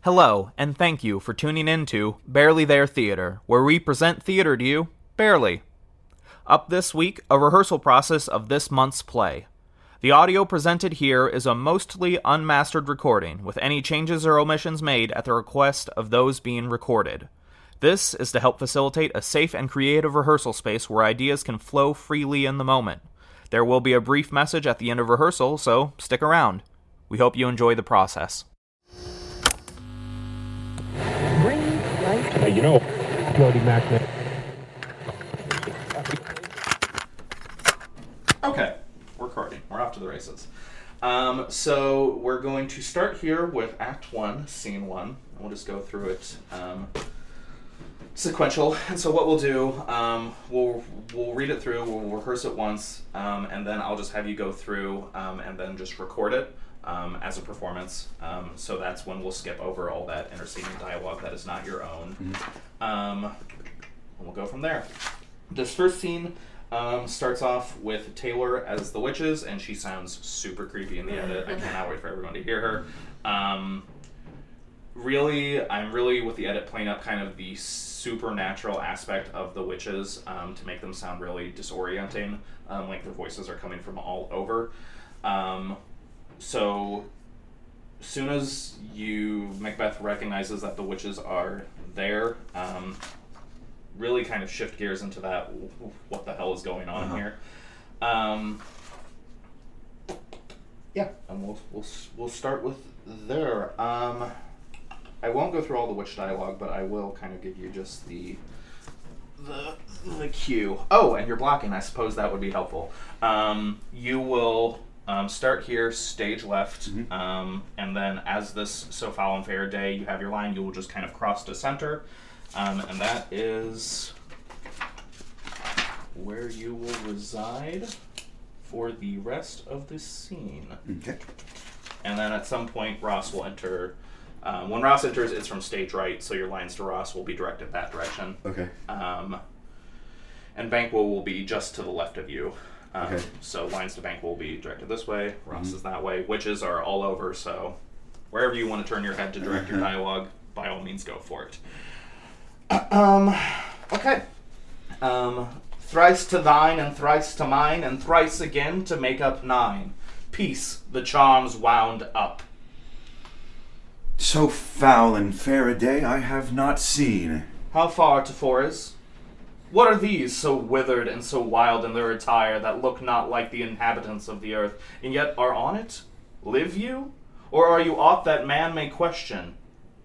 Hello, and thank you for tuning in to Barely There Theater, where we present theater to you, barely. Up this week, a rehearsal process of this month's play. The audio presented here is a mostly unmastered recording, with any changes or omissions made at the request of those being recorded. This is to help facilitate a safe and creative rehearsal space where ideas can flow freely in the moment. There will be a brief message at the end of rehearsal, so stick around. We hope you enjoy the process. Floating magnet. Okay, we're recording. We're off to the races. So we're going to start here with Act 1, Scene 1. And we'll just go through it sequential. And so what we'll do, we'll read it through, we'll rehearse it once, and then I'll just have you go through and then just record it as a performance. So that's when we'll skip over all that interceding dialogue that is not your own. And we'll go from there. This first scene starts off with Taylor as the witches, and she sounds super creepy in the edit. I cannot wait for everyone to hear her. I'm really with the edit playing up kind of the supernatural aspect of the witches to make them sound really disorienting, like their voices are coming from all over. So soon as Macbeth recognizes that the witches are there, really kind of shift gears into that, what the hell is going on here. And we'll start with there. I won't go through all the witch dialogue, but I will kind of give you just the cue. Oh, and you're blocking. I suppose that would be helpful. You will start here, stage left, and then as this so foul and fair day, you have your line, you will just kind of cross to center, and that is where you will reside for the rest of the scene. Okay. And then at some point, Ross will enter. When Ross enters, it's from stage right, so your lines to Ross will be directed that direction. Okay. And Banquo will be just to the left of you. Okay. So lines to Banquo will be directed this way, Ross is that way. Witches are all over, so wherever you want to turn your head to direct your dialogue, by all means go for it. Okay. Thrice to thine, and thrice to mine, and thrice again to make up 9. Peace, the charms wound up. So foul and fair a day I have not seen. How far to Forres? What are these, so withered and so wild in their attire, that look not like the inhabitants of the earth, and yet are on it? Live you? Or are you aught that man may question?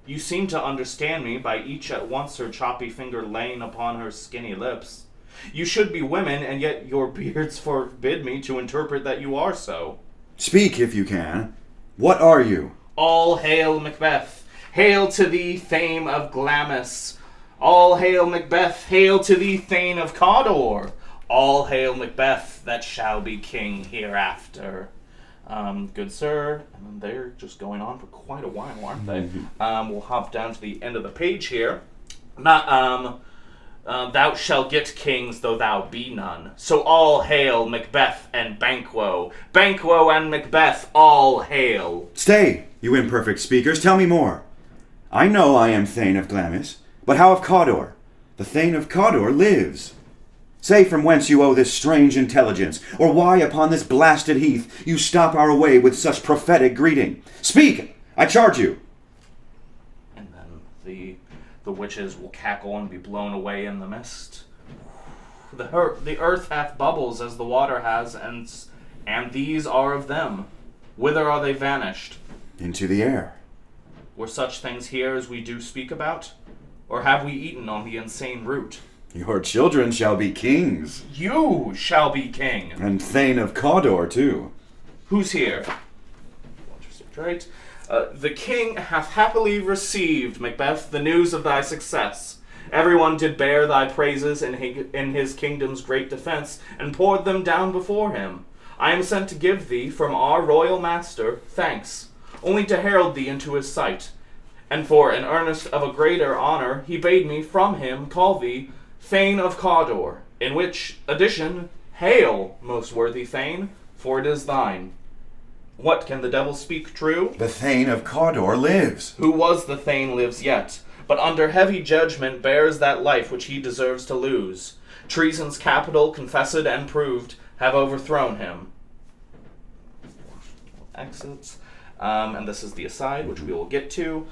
You seem to understand me by each at once her choppy finger laying upon her skinny lips. You should be women, and yet your beards forbid me to interpret that you are so. Speak, if you can. What are you? All hail Macbeth! Hail to thee, Thane of Glamis! All hail Macbeth! Hail to thee, Thane of Cawdor! All hail Macbeth, that shall be king hereafter. Good sir, and they're just going on for quite a while, aren't they? We'll hop down to the end of the page here. Thou shalt get kings, though thou be none. So all hail Macbeth and Banquo. Banquo and Macbeth, all hail. Stay, you imperfect speakers, tell me more. I know I am Thane of Glamis, but how of Cawdor? The Thane of Cawdor lives. Say from whence you owe this strange intelligence, or why upon this blasted heath you stop our way with such prophetic greeting. Speak, I charge you. And then the witches will cackle and be blown away in the mist. The earth hath bubbles as the water has, and these are of them. Whither are they vanished? Into the air. Were such things here as we do speak about? Or have we eaten on the insane root? Your children shall be kings. You shall be king. And Thane of Cawdor, too. Who's here? Right. The king hath happily received, Macbeth, the news of thy success. Everyone did bear thy praises in his kingdom's great defense, and poured them down before him. I am sent to give thee, from our royal master, thanks, only to herald thee into his sight. And for an earnest of a greater honor, he bade me from him call thee Thane of Cawdor, in which addition, hail, most worthy Thane, for it is thine. What, can the devil speak true? The Thane of Cawdor lives. Who was the Thane lives yet, but under heavy judgment bears that life which he deserves to lose. Treason's capital, confessed and proved, have overthrown him. Exits. And this is the aside, which we will get to.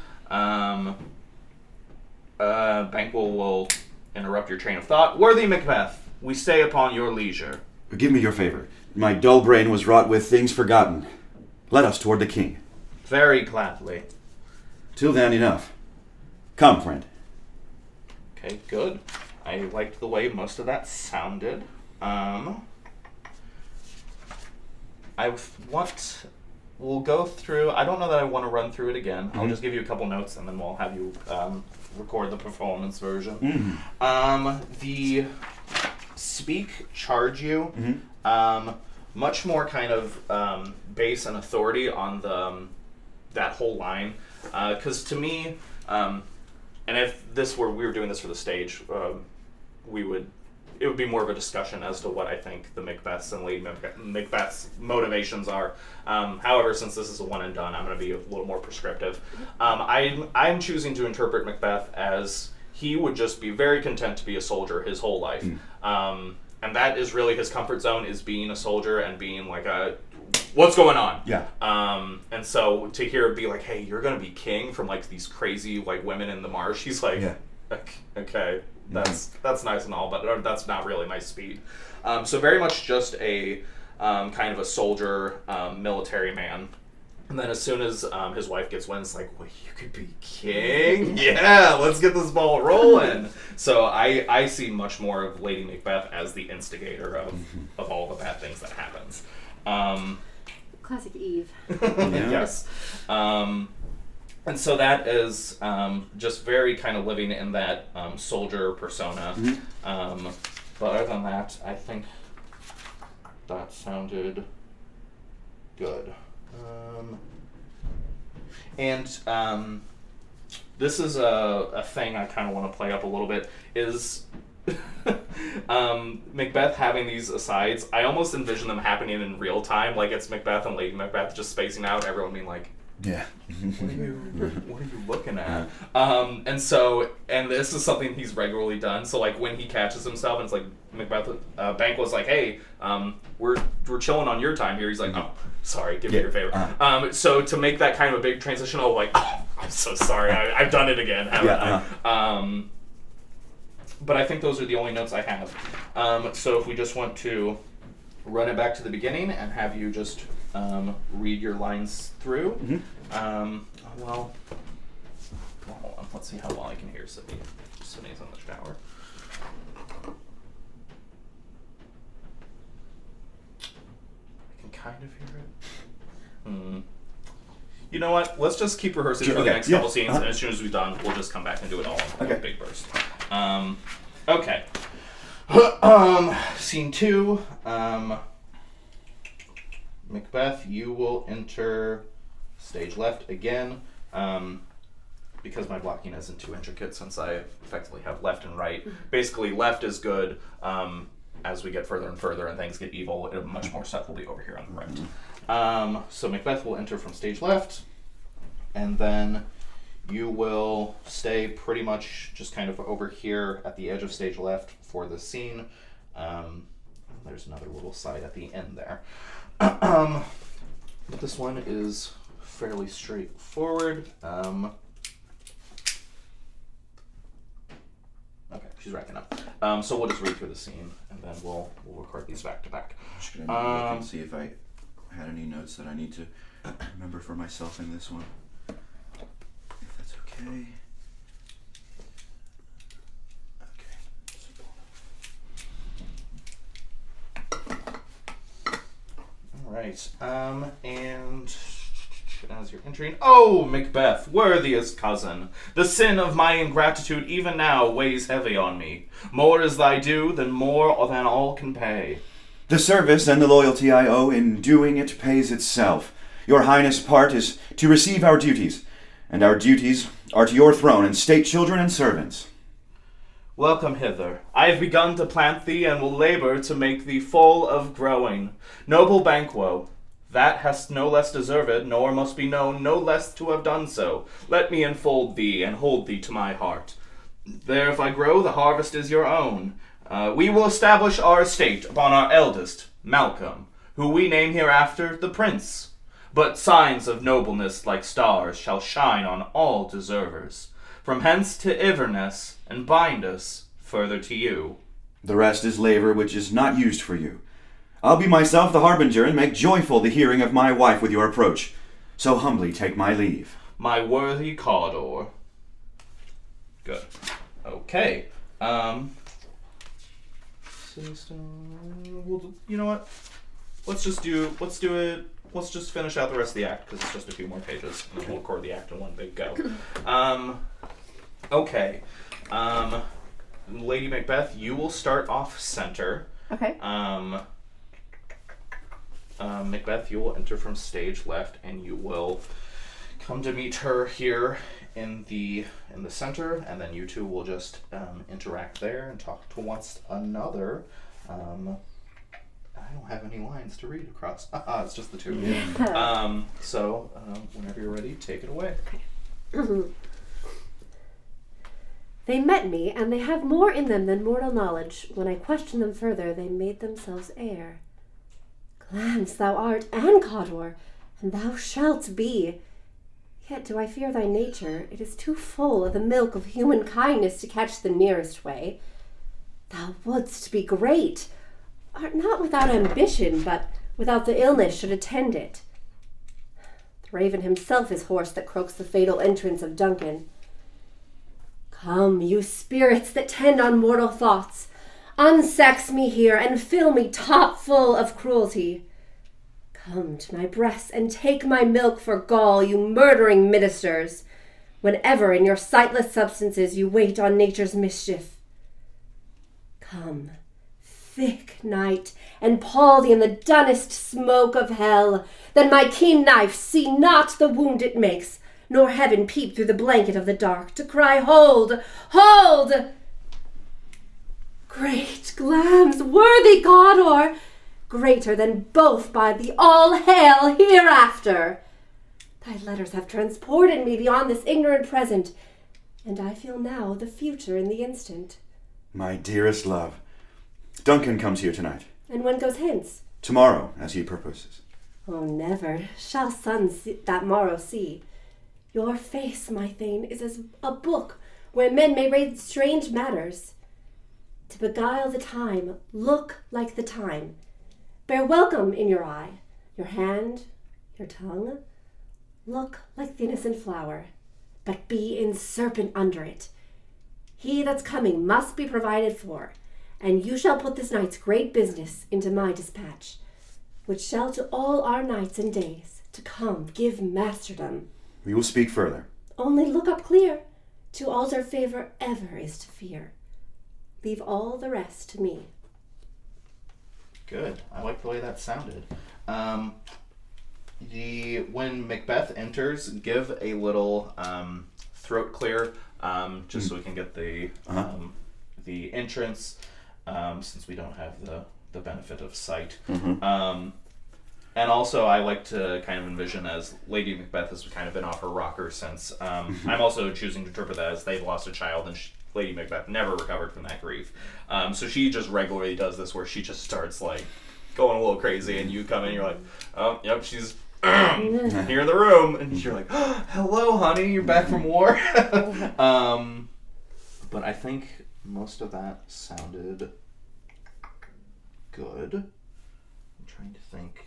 Banquo will interrupt your train of thought. Worthy Macbeth, we stay upon your leisure. Give me your favor. My dull brain was wrought with things forgotten. Let us toward the king. Very gladly. Till then, enough. Come, friend. Okay, good. I liked the way most of that sounded. We'll go through. I don't know that I want to run through it again. I'll just give you a couple notes, and then we'll have you record the performance version. The speak, charge you, much more kind of base and authority on that whole line. Because to me, and if we were doing this for the stage, it would be more of a discussion as to what I think the Macbeths and Lady Macbeth's motivations are. However, since this is a one and done, I'm going to be a little more prescriptive. I'm choosing to interpret Macbeth as he would just be very content to be a soldier his whole life. And that is really his comfort zone, is being a soldier and being like what's going on? Yeah. And so to hear it be like, hey, you're going to be king from like these crazy like women in the marsh, he's like, okay. That's nice and all, but that's not really my speed. So very much just a kind of a soldier, military man. And then as soon as his wife gets wind, it's like, well, you could be king? Yeah, let's get this ball rolling. So I see much more of Lady Macbeth as the instigator of all the bad things that happens. Classic Eve. Yes. And so that is just very kind of living in that soldier persona. But other than that, I think that sounded good. This is a thing I kind of want to play up a little bit, is Macbeth having these asides. I almost envision them happening in real time, like it's Macbeth and Lady Macbeth just spacing out, everyone being like, yeah. What are you looking at? And this is something he's regularly done. So like when he catches himself and it's like Macbeth, Banquo's like, hey, we're chilling on your time here. He's like, oh, sorry, give me your favor. So to make that kind of a big transition, I'm so sorry, I've done it again, haven't I? But I think those are the only notes I have. So if we just want to run it back to the beginning and have you just read your lines through. Hold on. Let's see how well I can hear Sydney. Sydney's in the shower. I can kind of hear it. You know what? Let's just keep rehearsing for the next couple scenes, and as soon as we're done, we'll just come back and do it all in one big burst. Okay. Scene 2. Macbeth, you will enter stage left again, because my blocking isn't too intricate since I effectively have left and right. Basically, left is good. As we get further and further and things get evil, much more stuff will be over here on the right. So Macbeth will enter from stage left, and then you will stay pretty much just kind of over here at the edge of stage left for the scene. There's another little side at the end there. But this one is fairly straightforward. Okay, she's racking up. So we'll just read through the scene, and then we'll record these back to back. I'm just gonna look and see if I had any notes that I need to remember for myself in this one. If that's okay. Right, and as you're entering, oh, Macbeth, worthiest cousin, the sin of my ingratitude even now weighs heavy on me. More is thy due, than more than all can pay. The service and the loyalty I owe in doing it pays itself. Your Highness' part is to receive our duties, and our duties are to your throne and state children and servants. Welcome hither. I have begun to plant thee, and will labor to make thee full of growing. Noble Banquo, That hast no less deserved, nor must be known no less to have done so. Let me enfold thee, and hold thee to my heart. There if I grow, the harvest is your own. We will establish our estate upon our eldest, Malcolm, who we name hereafter the Prince. But signs of nobleness like stars shall shine on all deservers. From hence to Inverness, and bind us further to you. The rest is labour which is not used for you. I'll be myself the harbinger, and make joyful the hearing of my wife with your approach. So humbly take my leave. My worthy Cawdor. Good. Okay. You know what? Let's just finish out the rest of the act, because it's just a few more pages, and then we'll record the act in one big go. Okay. Lady Macbeth, you will start off center. Okay. Macbeth, you will enter from stage left, and you will come to meet her here in the center, and then you two will just interact there and talk to one another. I don't have any lines to read across. It's just the two of you. So whenever you're ready, take it away. Okay. They met me, and they have more in them than mortal knowledge. When I questioned them further, they made themselves air. Glams thou art, and Cawdor, and thou shalt be. Yet do I fear thy nature. It is too full of the milk of human kindness to catch the nearest way. Thou wouldst be great, art not without ambition, but without the illness should attend it. The raven himself is hoarse that croaks the fatal entrance of Duncan. Come, you spirits that tend on mortal thoughts, unsex me here and fill me top full of cruelty. Come to my breast and take my milk for gall, you murdering ministers, whenever in your sightless substances you wait on nature's mischief. Come, thick night, and pall thee in the dunnest smoke of hell, that my keen knife see not the wound it makes, nor heaven peep through the blanket of the dark, to cry, hold, hold! Great Glams, worthy Cawdor, greater than both by the all-hail hereafter. Thy letters have transported me beyond this ignorant present, and I feel now the future in the instant. My dearest love, Duncan comes here tonight. And when goes hence? Tomorrow, as he purposes. Oh, never shall sun that morrow see. Your face, my Thane, is as a book where men may read strange matters. To beguile the time, look like the time. Bear welcome in your eye, your hand, your tongue. Look like the innocent flower, but be in serpent under it. He that's coming must be provided for, and you shall put this night's great business into my dispatch, which shall to all our nights and days to come give masterdom. We will speak further. Only look up clear. To alter favor ever is to fear. Leave all the rest to me. Good. I like the way that sounded. When Macbeth enters, give a little throat clear, just so we can get the entrance, since we don't have the benefit of sight. And also, I like to kind of envision as Lady Macbeth has kind of been off her rocker since. I'm also choosing to interpret that as they've lost a child, and Lady Macbeth never recovered from that grief. So she just regularly does this, where she just starts like going a little crazy, and you come in, and you're like, oh, yep, she's here in the room, and you're like, oh, hello, honey, you're back from war. But I think most of that sounded good. I'm trying to think.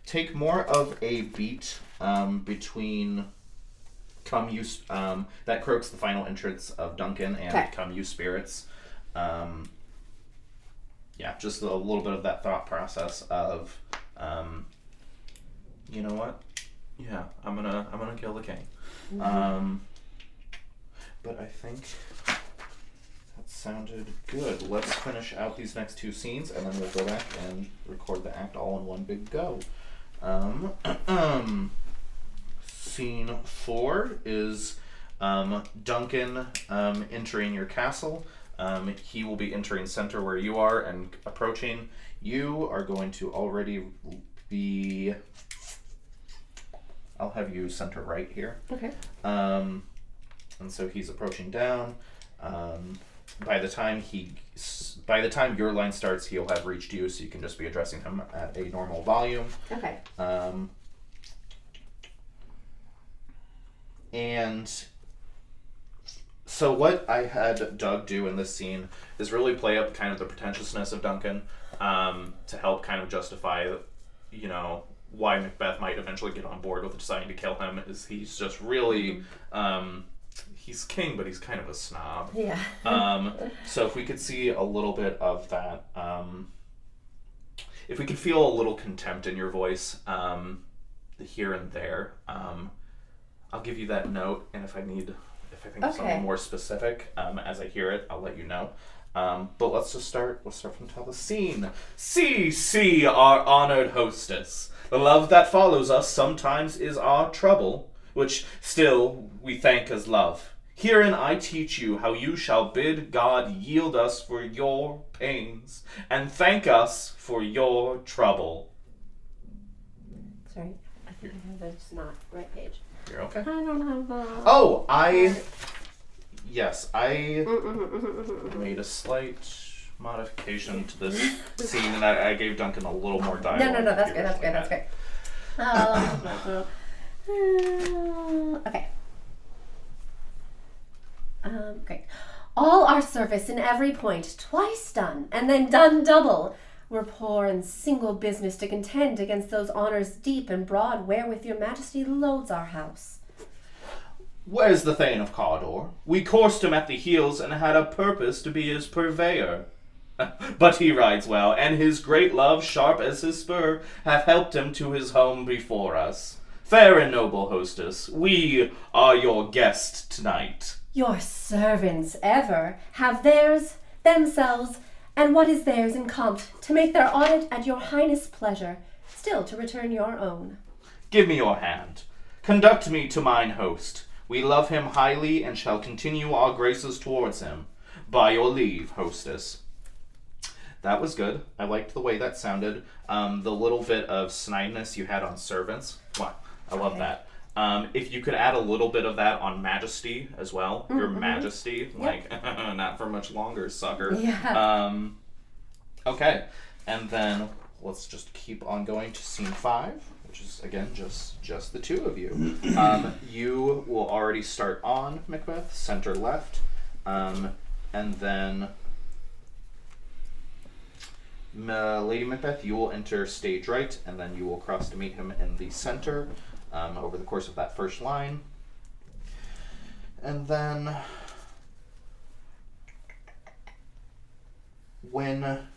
Take more of a beat between Come You, that croaks the final entrance of Duncan, and Okay. Come You Spirits. Yeah, just a little bit of that thought process of, you know what? Yeah, I'm gonna kill the king. But I think that sounded good. Let's finish out these next two scenes, and then we'll go back and record the act all in one big go. Scene 4 is Duncan entering your castle. He will be entering center where you are and approaching. You are going to already be... I'll have you center right here. Okay. And so he's approaching down. By the time your line starts, he'll have reached you, so you can just be addressing him at a normal volume. Okay. And so what I had Doug do in this scene is really play up kind of the pretentiousness of Duncan, to help kind of justify, why Macbeth might eventually get on board with deciding to kill him. Is he's just really, he's king, but he's kind of a snob. Yeah. So if we could see a little bit of that, if we could feel a little contempt in your voice, here and there, I'll give you that note, and if I think of something more specific, as I hear it, I'll let you know. But let's start from the top of the scene. See, our honored hostess. The love that follows us sometimes is our trouble, which still we thank as love. Herein I teach you how you shall bid God yield us for your pains, and thank us for your trouble. Sorry, I think I have this not right page. You're okay. I don't have a... Oh, Yes, I made a slight modification to this scene, and I gave Duncan a little more dialogue. No, that's good. Okay. Great. All our service in every point, twice done, and then done double. We're poor and single business to contend against those honors deep and broad wherewith your majesty loads our house. Where's the Thane of Cawdor? We coursed him at the heels and had a purpose to be his purveyor. But he rides well, and his great love, sharp as his spur, hath helped him to his home before us. Fair and noble hostess, we are your guest tonight. Your servants ever have theirs, themselves, and what is theirs in compt, to make their audit at your highness' pleasure, still to return your own. Give me your hand. Conduct me to mine host. We love him highly, and shall continue our graces towards him. By your leave, hostess. That was good. I liked the way that sounded. The little bit of snideness you had on servants. Wow, I love that. If you could add a little bit of that on majesty as well. Your majesty. Like, not for much longer, sucker. Yeah. Okay. And then let's just keep on going to scene 5. Which is, again, just the two of you. You will already start on Macbeth, center left, and then Lady Macbeth, you will enter stage right, and then you will cross to meet him in the center over the course of that first line. And then when...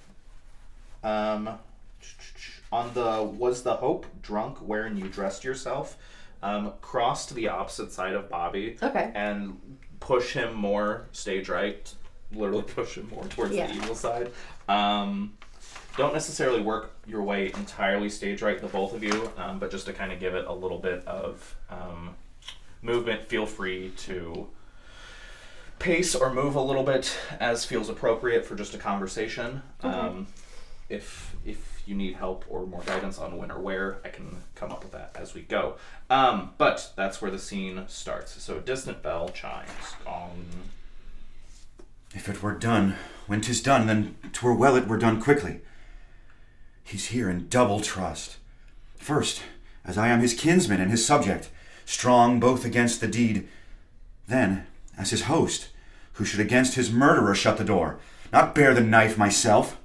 was the Hope drunk wherein you dressed yourself? Cross to the opposite side of Bobby. Okay. And push him more stage right. Literally push him more towards the evil side. Don't necessarily work your way entirely stage right, the both of you, but just to kind of give it a little bit of movement, feel free to pace or move a little bit as feels appropriate for just a conversation. If you need help or more guidance on when or where, I can come up with that as we go. But that's where the scene starts. So a distant bell chimes. Gong. If it were done, when 'tis done, then 'twere well it were done quickly. He's here in double trust. First, as I am his kinsman and his subject, strong both against the deed. Then, as his host, who should against his murderer shut the door, not bear the knife myself.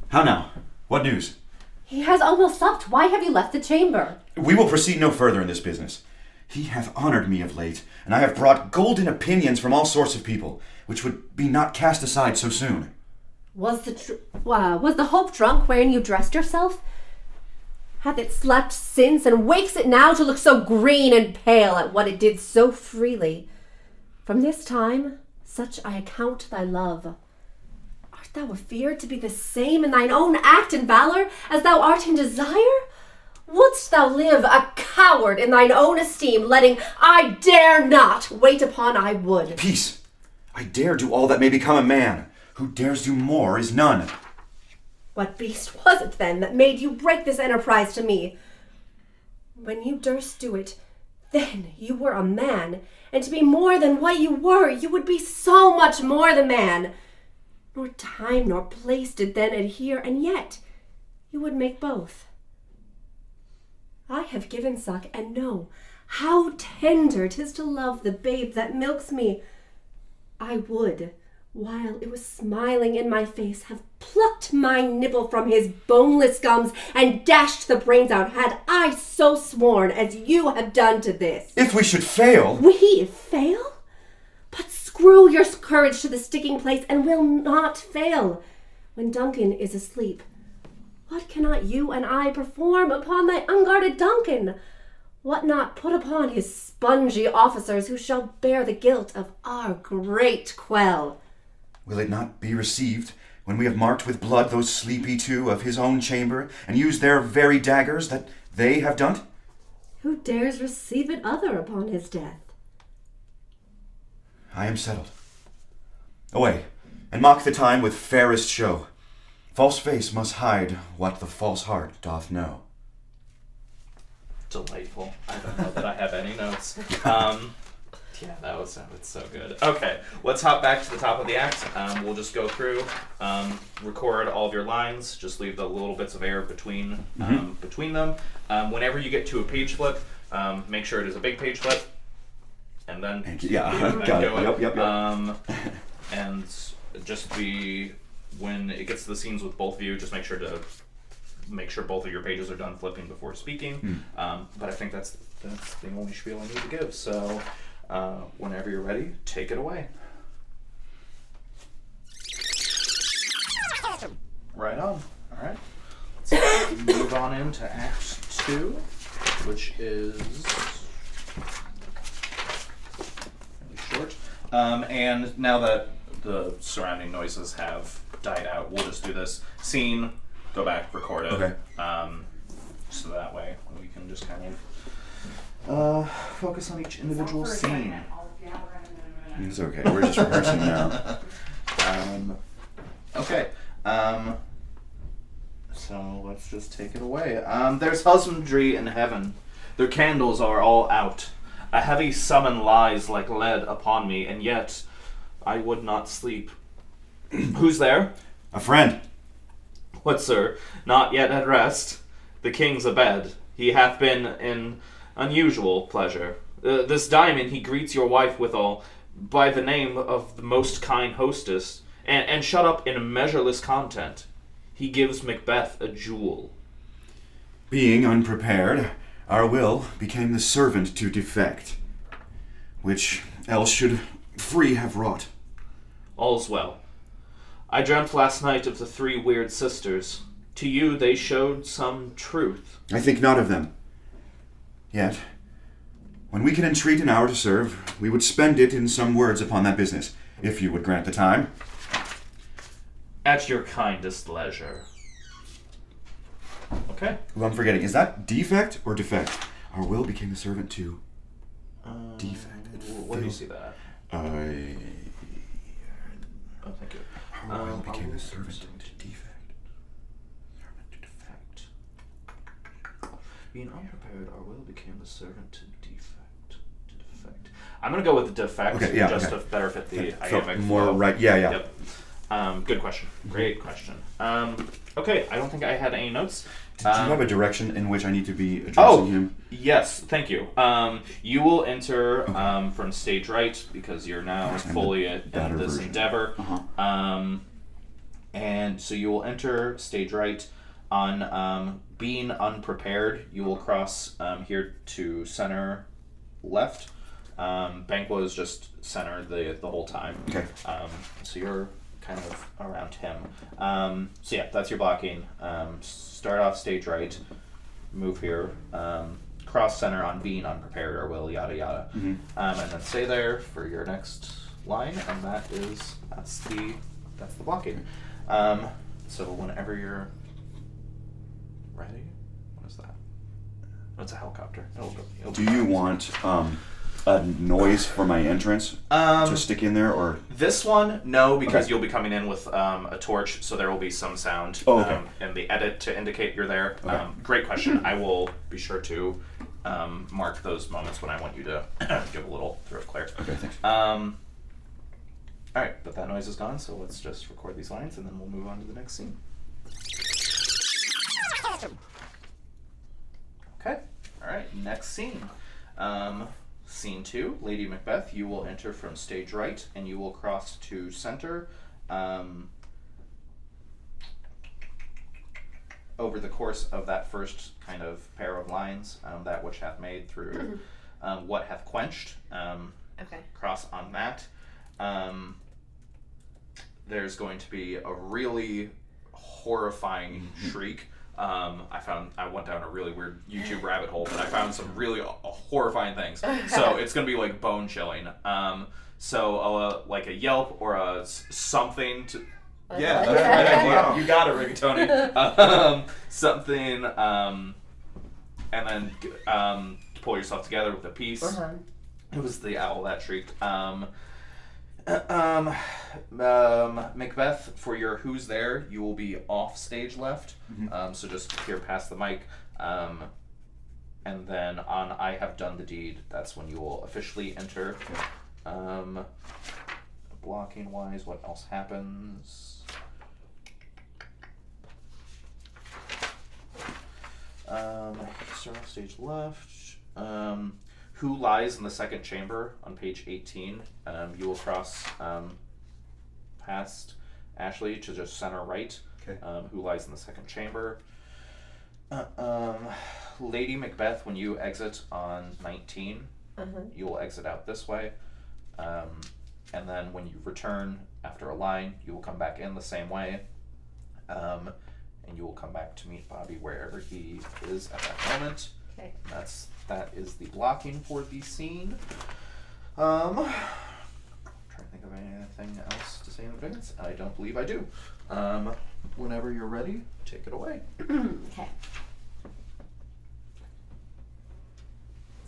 How now? What news? He has almost supped. Why have you left the chamber? We will proceed no further in this business. He hath honored me of late, and I have brought golden opinions from all sorts of people, which would be not cast aside so soon. Was the Hope drunk wherein you dressed yourself? Hath it slept since, and wakes it now to look so green and pale at what it did so freely? From this time, such I account thy love. Art thou afeard to be the same in thine own act and valor as thou art in desire? Wouldst thou live a coward in thine own esteem, letting I dare not wait upon I would? Peace! I dare do all that may become a man. Who dares do more is none. What beast was it then that made you break this enterprise to me? When you durst do it, then you were a man, and to be more than what you were, you would be so much more the man. Nor time nor place did then adhere, and yet you would make both. I have given suck, and know how tender 'tis to love the babe that milks me. I would, while it was smiling in my face, have plucked my nipple from his boneless gums and dashed the brains out, had I so sworn as you have done to this. If we should fail... We fail? But screw your courage to the sticking place, and will not fail. When Duncan is asleep, what cannot you and I perform upon thy unguarded Duncan? What not put upon his spongy officers, who shall bear the guilt of our great quell? Will it not be received when we have marked with blood those sleepy two of his own chamber, and used their very daggers that they have done? Who dares receive it other upon his death? I am settled. Away, and mock the time with fairest show. False face must hide what the false heart doth know. Delightful. I don't know that I have any notes. Yeah, that was so good. Okay, let's hop back to the top of the act. We'll just go through, record all of your lines. Just leave the little bits of air between them. Whenever you get to a page flip, make sure it is a big page flip, and then got it. Yep. And just be when it gets to the scenes with both of you, just make sure both of your pages are done flipping before speaking. But I think that's the only spiel I need to give. So whenever you're ready, take it away. Right on. All right. Let's move on into Act 2, which is really short. And now that the surrounding noises have died out, we'll just do this scene, go back, record it. Okay. So that way we can just kind of focus on each individual scene. It's okay. We're just rehearsing now. Okay. So let's just take it away. There's husbandry in heaven. Their candles are all out. A heavy summon lies like lead upon me, and yet I would not sleep. Who's there? A friend. What, sir? Not yet at rest. The king's abed. He hath been in unusual pleasure. This diamond he greets your wife withal, by the name of the most kind hostess, and shut up in a measureless content. He gives Macbeth a jewel. Being unprepared, our will became the servant to defect, which else should free have wrought. All's well. I dreamt last night of the three weird sisters. To you they showed some truth. I think not of them. Yet, when we can entreat an hour to serve, we would spend it in some words upon that business, if you would grant the time. At your kindest leisure. Okay. Who I'm forgetting. Is that defect or defect? Our will became the servant to defect. Where do you see that? Oh, thank you. Our will became the servant to defect. Servant to defect. Being unprepared, our will became the servant to defect. I'm gonna go with defect, to better fit the iambic more flow. right. Yeah. Yep. Good question. Great question. Okay, I don't think I had any notes. Do you have a direction in which I need to be addressing him? Yes, thank you. You will enter from stage right, because you're now fully in this endeavor. And so you will enter stage right. On being unprepared, you will cross here to center left. Banquo is just center the whole time. Okay. So you're kind of around him. So yeah, that's your blocking. Start off stage right, move here, cross center on being unprepared or will, yada yada. And then stay there for your next line, and that's the blocking. So whenever you're ready, what is that? Oh, it's a helicopter. Do you want a noise for my entrance to stick in there, or This one, no, because Okay. you'll be coming in with a torch, so there will be some sound in the edit to indicate you're there. Okay. Great question. I will be sure to mark those moments when I want you to give a little throat clear. Okay, thanks. All right, but that noise is gone, so let's just record these lines, and then we'll move on to the next scene. Okay. All right. Next scene. Scene 2, Lady Macbeth. You will enter from stage right, and you will cross to center. Over the course of that first kind of pair of lines, that which hath made through what hath quenched. Okay. Cross on that. There's going to be a really horrifying shriek. I went down a really weird YouTube rabbit hole, but I found some really horrifying things. So it's going to be like bone chilling. Like a yelp or a something to. Yeah, that's right. Wow. You got it, Rigatoni. Something, and then pull yourself together with a piece. It was the owl that shrieked. Macbeth, for your who's there, you will be off stage left. So just here past the mic. And then on I have done the deed, that's when you will officially enter. Blocking wise, what else happens? Start off stage left. Who lies in the second chamber on page 18. You will cross past Ashley to just center right. Okay. Who lies in the second chamber. Lady Macbeth, when you exit on 19, you will exit out this way. And then when you return after a line, you will come back in the same way. And you will come back to meet Bobby wherever he is at that moment. Okay. That is the blocking for the scene. Trying to think of anything else to say in advance. I don't believe I do. Whenever you're ready, take it away. Okay.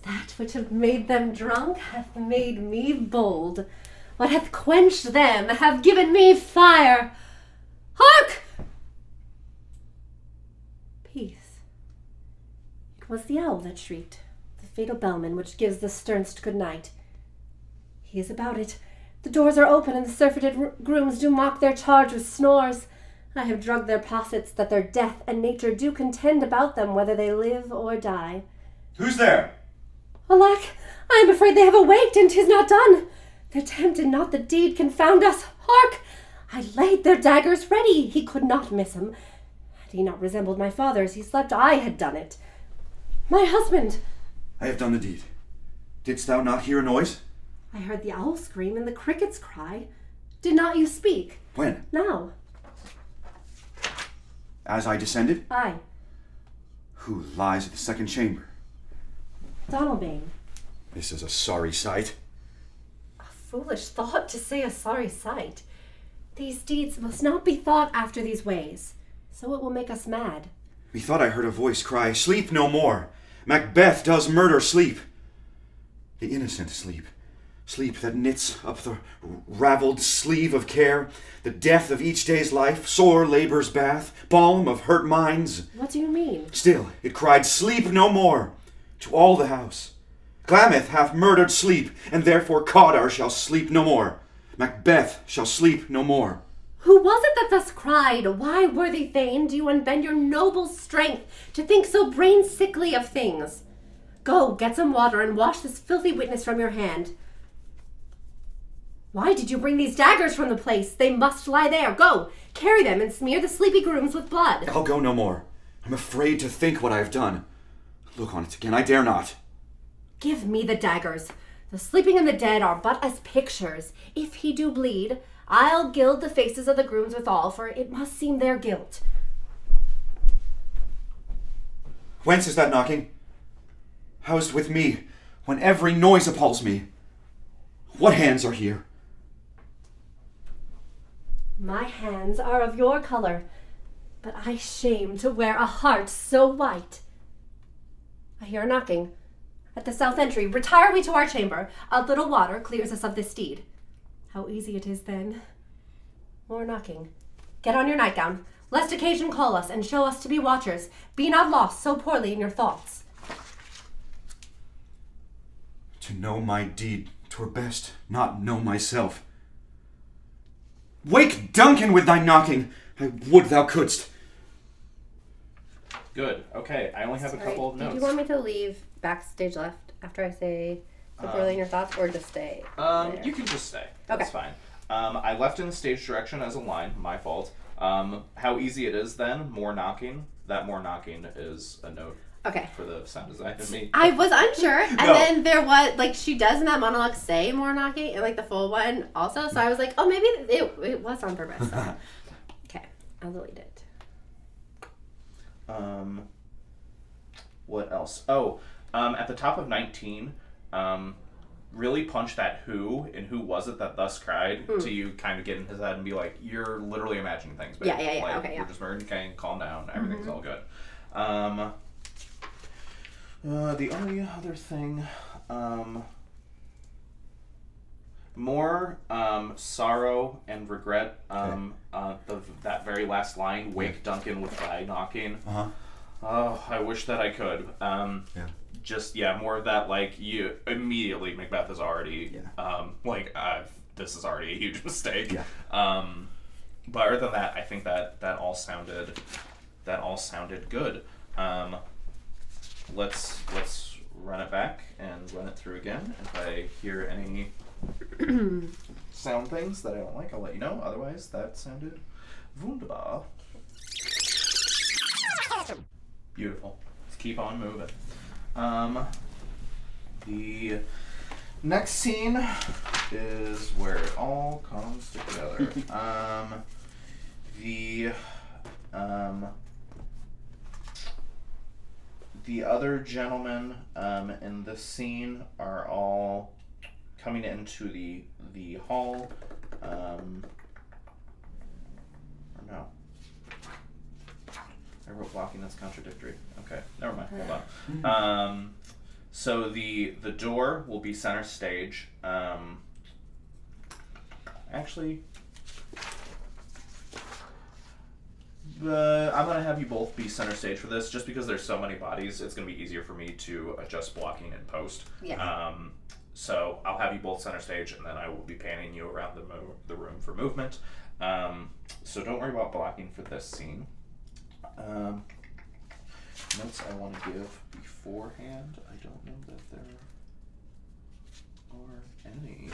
That which hath made them drunk hath made me bold. What hath quenched them hath given me fire. Hark! Peace. It was the owl that shrieked, the fatal bellman which gives the sternst good night. He is about it. The doors are open, and the surfeited grooms do mock their charge with snores. I have drugged their possets that their death and nature do contend about them, whether they live or die. Who's there? Alack, I am afraid they have awaked, and 'tis not done. Their tempted not the deed confound us. Hark! I laid their daggers ready. He could not miss 'em. Had he not resembled my father as he slept, I had done it. My husband! I have done the deed. Didst thou not hear a noise? I heard the owl scream and the crickets cry. Did not you speak? When? Now. As I descended? Aye. Who lies at the second chamber? Donalbain. This is a sorry sight. A foolish thought to say a sorry sight. These deeds must not be thought after these ways, so it will make us mad. Methought I heard a voice cry, "Sleep no more! Macbeth does murder sleep!" The innocent sleep. Sleep that knits up the ravelled sleeve of care, the death of each day's life, sore labour's bath, balm of hurt minds. What do you mean? Still it cried, "Sleep no more!" to all the house. Glameth hath murdered sleep, and therefore Cawdor shall sleep no more. Macbeth shall sleep no more. Who was it that thus cried? Why, worthy Thane, do you unbend your noble strength to think so brain-sickly of things? Go, get some water and wash this filthy witness from your hand. Why did you bring these daggers from the place? They must lie there. Go, carry them and smear the sleepy grooms with blood. I'll go no more. I'm afraid to think what I have done. Look on it again, I dare not. Give me the daggers. The sleeping and the dead are but as pictures. If he do bleed, I'll gild the faces of the grooms withal, for it must seem their guilt. Whence is that knocking? How's with me, when every noise appalls me? What hands are here? My hands are of your color, but I shame to wear a heart so white. I hear a knocking. At the south entry, retire we to our chamber. A little water clears us of this deed. How easy it is then. More knocking. Get on your nightgown, lest occasion call us, and show us to be watchers. Be not lost so poorly in your thoughts. To know my deed, 'twere best not know myself. Wake Duncan with thy knocking. I would thou couldst. Good. Okay, I only have a couple of notes. Do you want me to leave backstage left after I say so poorly in your thoughts, or just stay there? You can just stay. Okay. That's fine. I left in the stage direction as a line. My fault. How easy it is then? More knocking. That more knocking is a note. Okay. For the sound design of me. I was unsure, and No. then there was, like, she does in that monologue say more knocking, and, like, the full one also, so I was like, oh, maybe it was on purpose. So. Okay, I'll delete it. What else? Oh, at the top of 19, really punch that who and who was it that thus cried to you kind of get in his head and be like, you're literally imagining things, babe. Yeah, like, okay, yeah. You're just murdering Kane, calm down, everything's all good. The only other thing, more sorrow and regret. That very last line, "Wake Duncan with thy knocking." Oh, I wish that I could. Just more of that. Like you immediately, Macbeth is already this is already a huge mistake. But other than that, I think that all sounded good. Let's run it back and run it through again. If I hear any sound things that I don't like, I'll let you know. Otherwise, that sounded wunderbar. Beautiful. Let's keep on moving. The next scene is where it all comes together. The other gentlemen in this scene are all coming into the hall. No. I wrote blocking, that's contradictory. Okay, never mind, hold on. So the door will be center stage. Actually, I'm going to have you both be center stage for this, just because there's so many bodies, it's going to be easier for me to adjust blocking in post. Yeah. So I'll have you both center stage, and then I will be panning you around the room for movement. So don't worry about blocking for this scene. Notes I want to give beforehand. I don't know that there are any.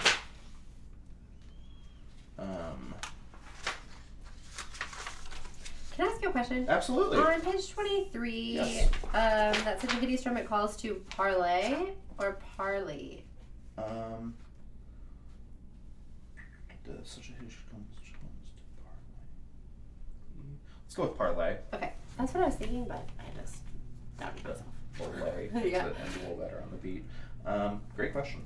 Can I ask you a question? Absolutely. On page 23, Yes. that such a hideous drum it calls to parlay or parley? Such a huge comes to parlay. Let's go with parlay. Okay, that's what I was thinking, but I just doubted myself. Parlay. Yeah. And a little better on the beat. Great question.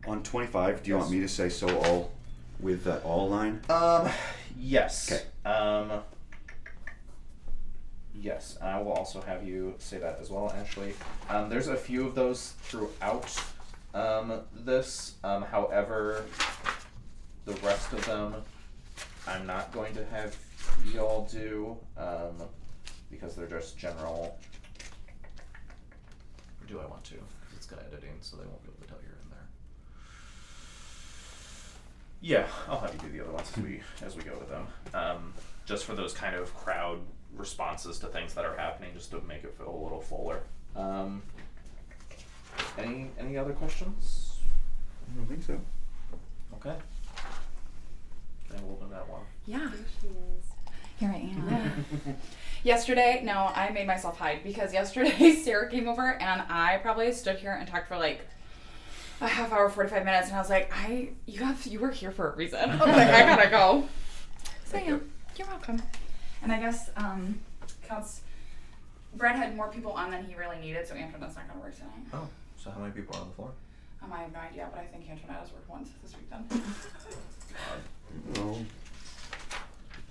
On 25, do you want me to say so all with that all line? Yes. Okay. Yes, I will also have you say that as well, Ashley. There's a few of those throughout this. However, the rest of them I'm not going to have y'all do because they're just general. Or do I want to? Because it's got editing, so they won't be able to tell you're in there. Yeah, I'll have you do the other ones as we go with them. Just for those kind of crowd responses to things that are happening, just to make it feel a little fuller. Any other questions? I don't think so. Okay. Can I hold on that one? Yeah. She is. Here I am. Yesterday, no, I made myself hide because yesterday Sarah came over and I probably stood here and talked for like a half hour, 45 minutes, and I was like, you were here for a reason. I was like, I gotta go. So yeah, you're welcome. And I guess Brad had more people on than he really needed, so Antoinette's not gonna work tonight. Oh, so how many people are on the floor? I have no idea, but I think Antoinette has worked once this week then. No.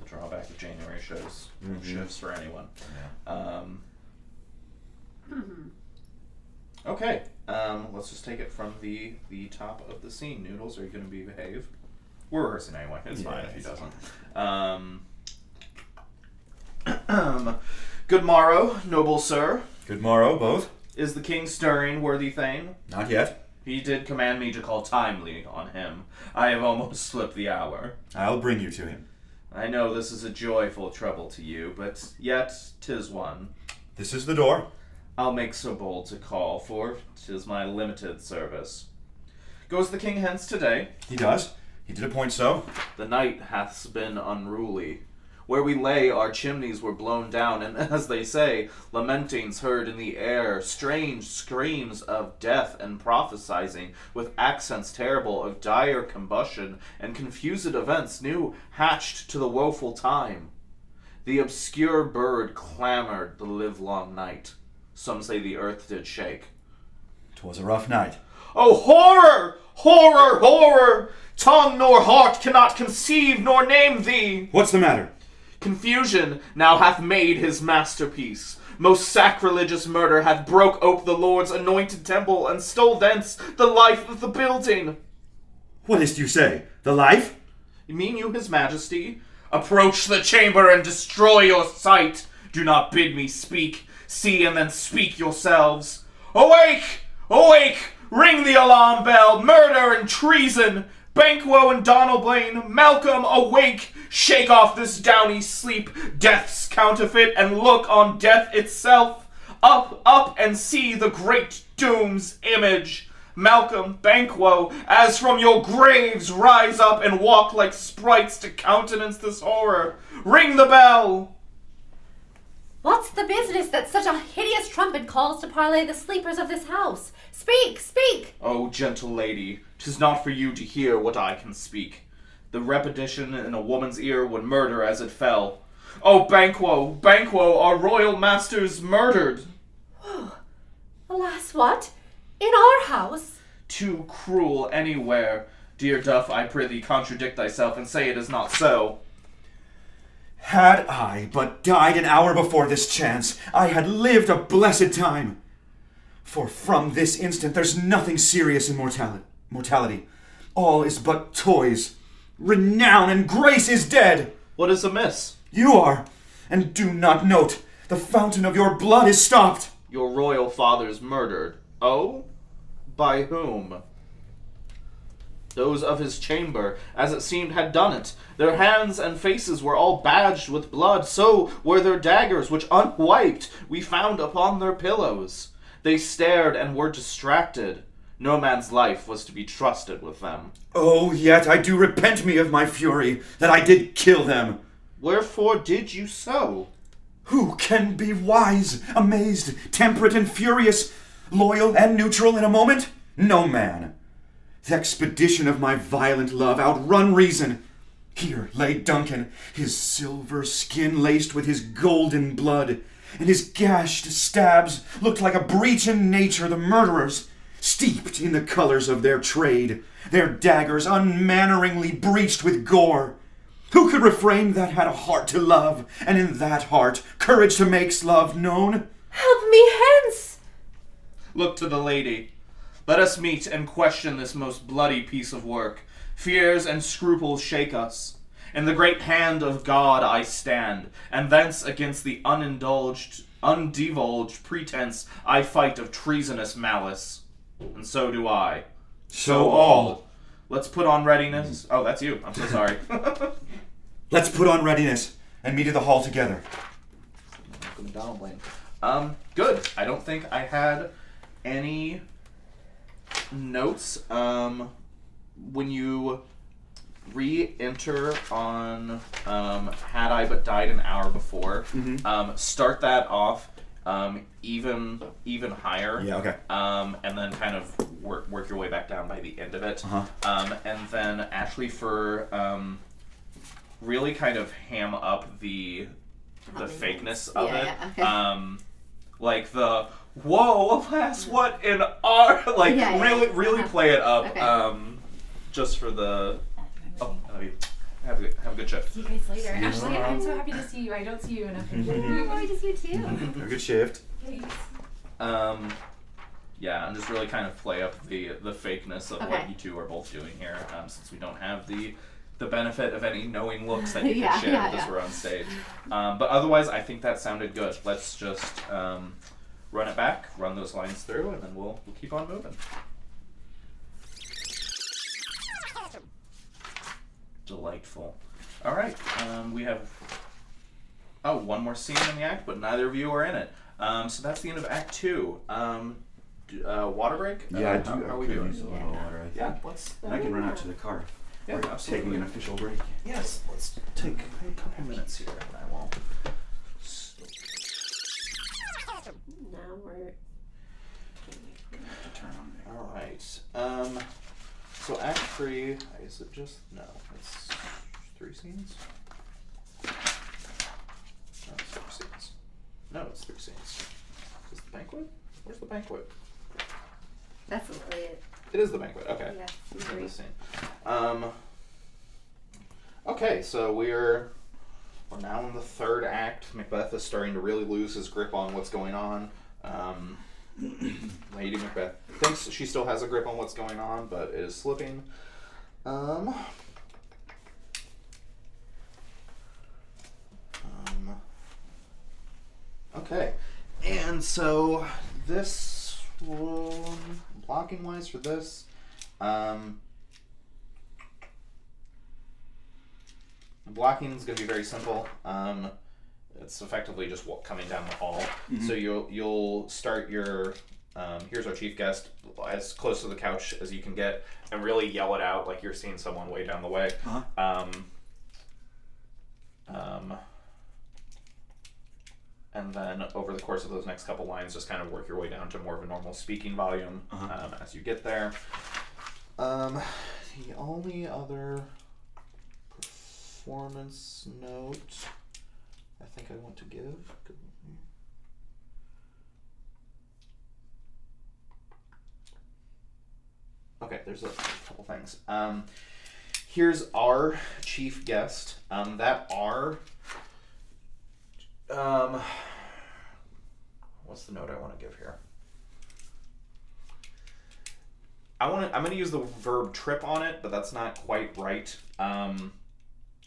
The drawback of January shows shifts for anyone. Okay. Let's just take it from the top of the scene. Noodles, are you going to behave? We're rehearsing anyway. It's fine if he doesn't. Good morrow, noble sir. Good morrow, both. Is the king stirring, worthy thane? Not yet. He did command me to call timely on him. I have almost slipped the hour. I'll bring you to him. I know this is a joyful trouble to you, but yet 'tis one. This is the door. I'll make so bold to call, for 'tis my limited service. Goes the king hence today? He does. He did appoint so. The night hath been unruly. Where we lay, our chimneys were blown down, and as they say, lamentings heard in the air, strange screams of death and prophesying, with accents terrible of dire combustion, and confused events new hatched to the woeful time. The obscure bird clamored the livelong night. Some say the earth did shake. 'Twas a rough night. Oh, horror! Horror! Horror! Tongue nor heart cannot conceive nor name thee! What's the matter? Confusion now hath made his masterpiece. Most sacrilegious murder hath broke ope the Lord's anointed temple, and stole thence the life of the building. What is't you say? The life? Mean you his majesty? Approach the chamber and destroy your sight. Do not bid me speak. See and then speak yourselves. Awake! Awake! Ring the alarm bell! Murder and treason! Banquo and Donalbain, Malcolm, awake! Shake off this downy sleep, death's counterfeit, and look on death itself. Up, up, and see the great doom's image. Malcolm, Banquo, as from your graves rise up and walk like sprites to countenance this horror. Ring the bell! What's the business that such a hideous trumpet calls to parley the sleepers of this house? Speak, speak! Oh, gentle lady, 'tis not for you to hear what I can speak. The repetition in a woman's ear would murder as it fell. Oh, Banquo, Banquo, our royal master's murdered. Alas, what? In our house? Too cruel anywhere. Dear Duff, I prithee contradict thyself and say it is not so. Had I but died an hour before this chance, I had lived a blessed time. For from this instant there's nothing serious in mortality. All is but toys. Renown and grace is dead. What is amiss? You are, and do not note, the fountain of your blood is stopped. Your royal father's murdered. Oh? By whom? Those of his chamber, as it seemed, had done it. Their hands and faces were all badged with blood, so were their daggers, which unwiped we found upon their pillows. They stared and were distracted. No man's life was to be trusted with them. Oh, yet I do repent me of my fury, that I did kill them. Wherefore did you so? Who can be wise, amazed, temperate and furious, loyal and neutral in a moment? No man. The expedition of my violent love outrun reason. Here lay Duncan, his silver skin laced with his golden blood, and his gashed stabs looked like a breach in nature, the murderers, steeped in the colors of their trade, their daggers unmanneringly breached with gore. Who could refrain that had a heart to love, and in that heart courage to make love known? Help me hence! Look to the lady. Let us meet and question this most bloody piece of work. Fears and scruples shake us. In the great hand of God I stand, and thence against the undivulged pretense I fight of treasonous malice. And so do I. So all. Let's put on readiness. Oh, that's you. I'm so sorry. Let's put on readiness and meet at the hall together. Good. I don't think I had any notes. When you re-enter on Had I But Died an Hour Before, start that off even higher. Yeah, okay. And then kind of work your way back down by the end of it. And then actually for really kind of ham up the fakeness of it. Okay. Like the whoa, alas, what in our really play it up. Okay. Just for the have a good shift. See you guys later. Ashley, I'm so happy to see you. I don't see you enough. I'm happy to see you too. Have a good shift. Thanks. and just really kind of play up the fakeness of what Okay. you two are both doing here, since we don't have the benefit of any knowing looks that you Yeah, could share yeah, with us yeah. we're on stage. But otherwise, I think that sounded good. Let's just run it back, run those lines through, and then we'll keep on moving. Delightful. All right, we have one more scene in the act, but neither of you are in it. So that's the end of Act 2. Water break? Yeah, I do. How are we could doing? use a little water, I think. Yeah, let's. And I can run out to the car. Yeah, We're absolutely. taking an official break. Yes, let's take a couple minutes here, and I will. Now we're. To turn on the All right. So Act 3, is it just no? It's 3 scenes. No, it's 4 scenes. No, it's 3 scenes. Is this the banquet? Where's the banquet? That's literally it. It is the banquet. Okay. Yes, It's agree. the scene. Okay, so we're now in the 3rd act. Macbeth is starting to really lose his grip on what's going on. Lady Macbeth thinks she still has a grip on what's going on, but it is slipping. Okay, and so this one, blocking wise for this, blocking is going to be very simple. It's effectively just coming down the hall. So you'll start your here's our chief guest as close to the couch as you can get, and really yell it out like you're seeing someone way down the way. And then over the course of those next couple lines, just kind of work your way down to more of a normal speaking volume as you get there. The only other performance note I think I want to give. Okay, there's a couple things. Here's our chief guest. What's the note I want to give here? I'm going to use the verb trip on it, but that's not quite right.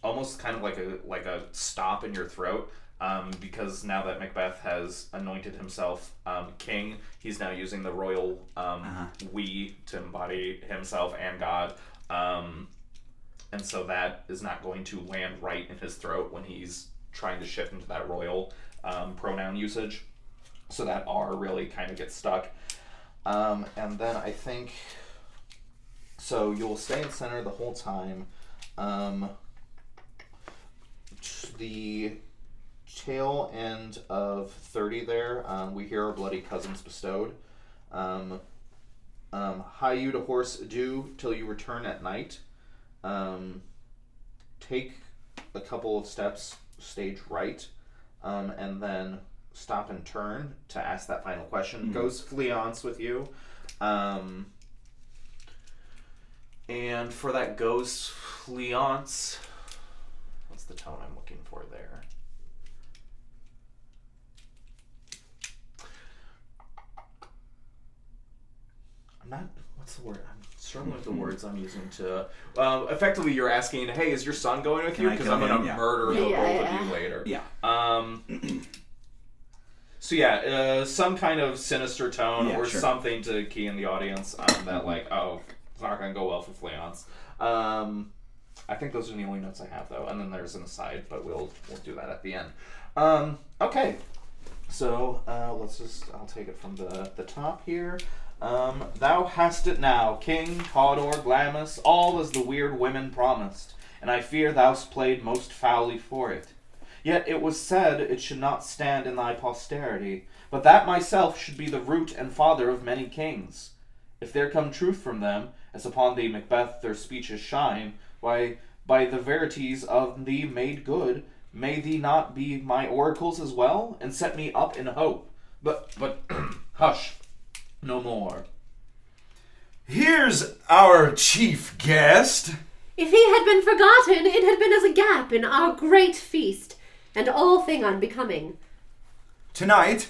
Almost kind of like a stop in your throat, because now that Macbeth has anointed himself king, he's now using the royal we to embody himself and God, and so that is not going to land right in his throat when he's trying to shift into that royal pronoun usage. So that R really kind of gets stuck. And then I think, so you'll stay in center the whole time. The tail end of 30 there, we hear our bloody cousins bestowed. Hie you to horse do till you return at night. Take a couple of steps stage right, and then stop and turn to ask that final question. Goes Fleance with you. And for that goes Fleance, what's the tone I'm looking for there? I'm not, what's the word? I'm struggling with the words I'm using to, effectively you're asking, hey, is your son going with you? Can I Because kill I'm going him? to Yeah. murder the Yeah, both yeah. of you later. Yeah. So yeah, some kind of sinister tone Yeah, or sure. something to key in the audience that like, oh, it's not going to go well for Fleance. I think those are the only notes I have though, and then there's an aside, but we'll do that at the end. Okay, so I'll take it from the top here. Thou hast it now, King, Cawdor, Glamis, all as the weird women promised, and I fear thou'st played most foully for it. Yet it was said it should not stand in thy posterity, but that myself should be the root and father of many kings. If there come truth from them, as upon thee, Macbeth, their speeches shine, why, by the verities of thee made good, may thee not be my oracles as well, and set me up in hope. But hush, no more. Here's our chief guest. If he had been forgotten, it had been as a gap in our great feast, and all thing unbecoming. Tonight,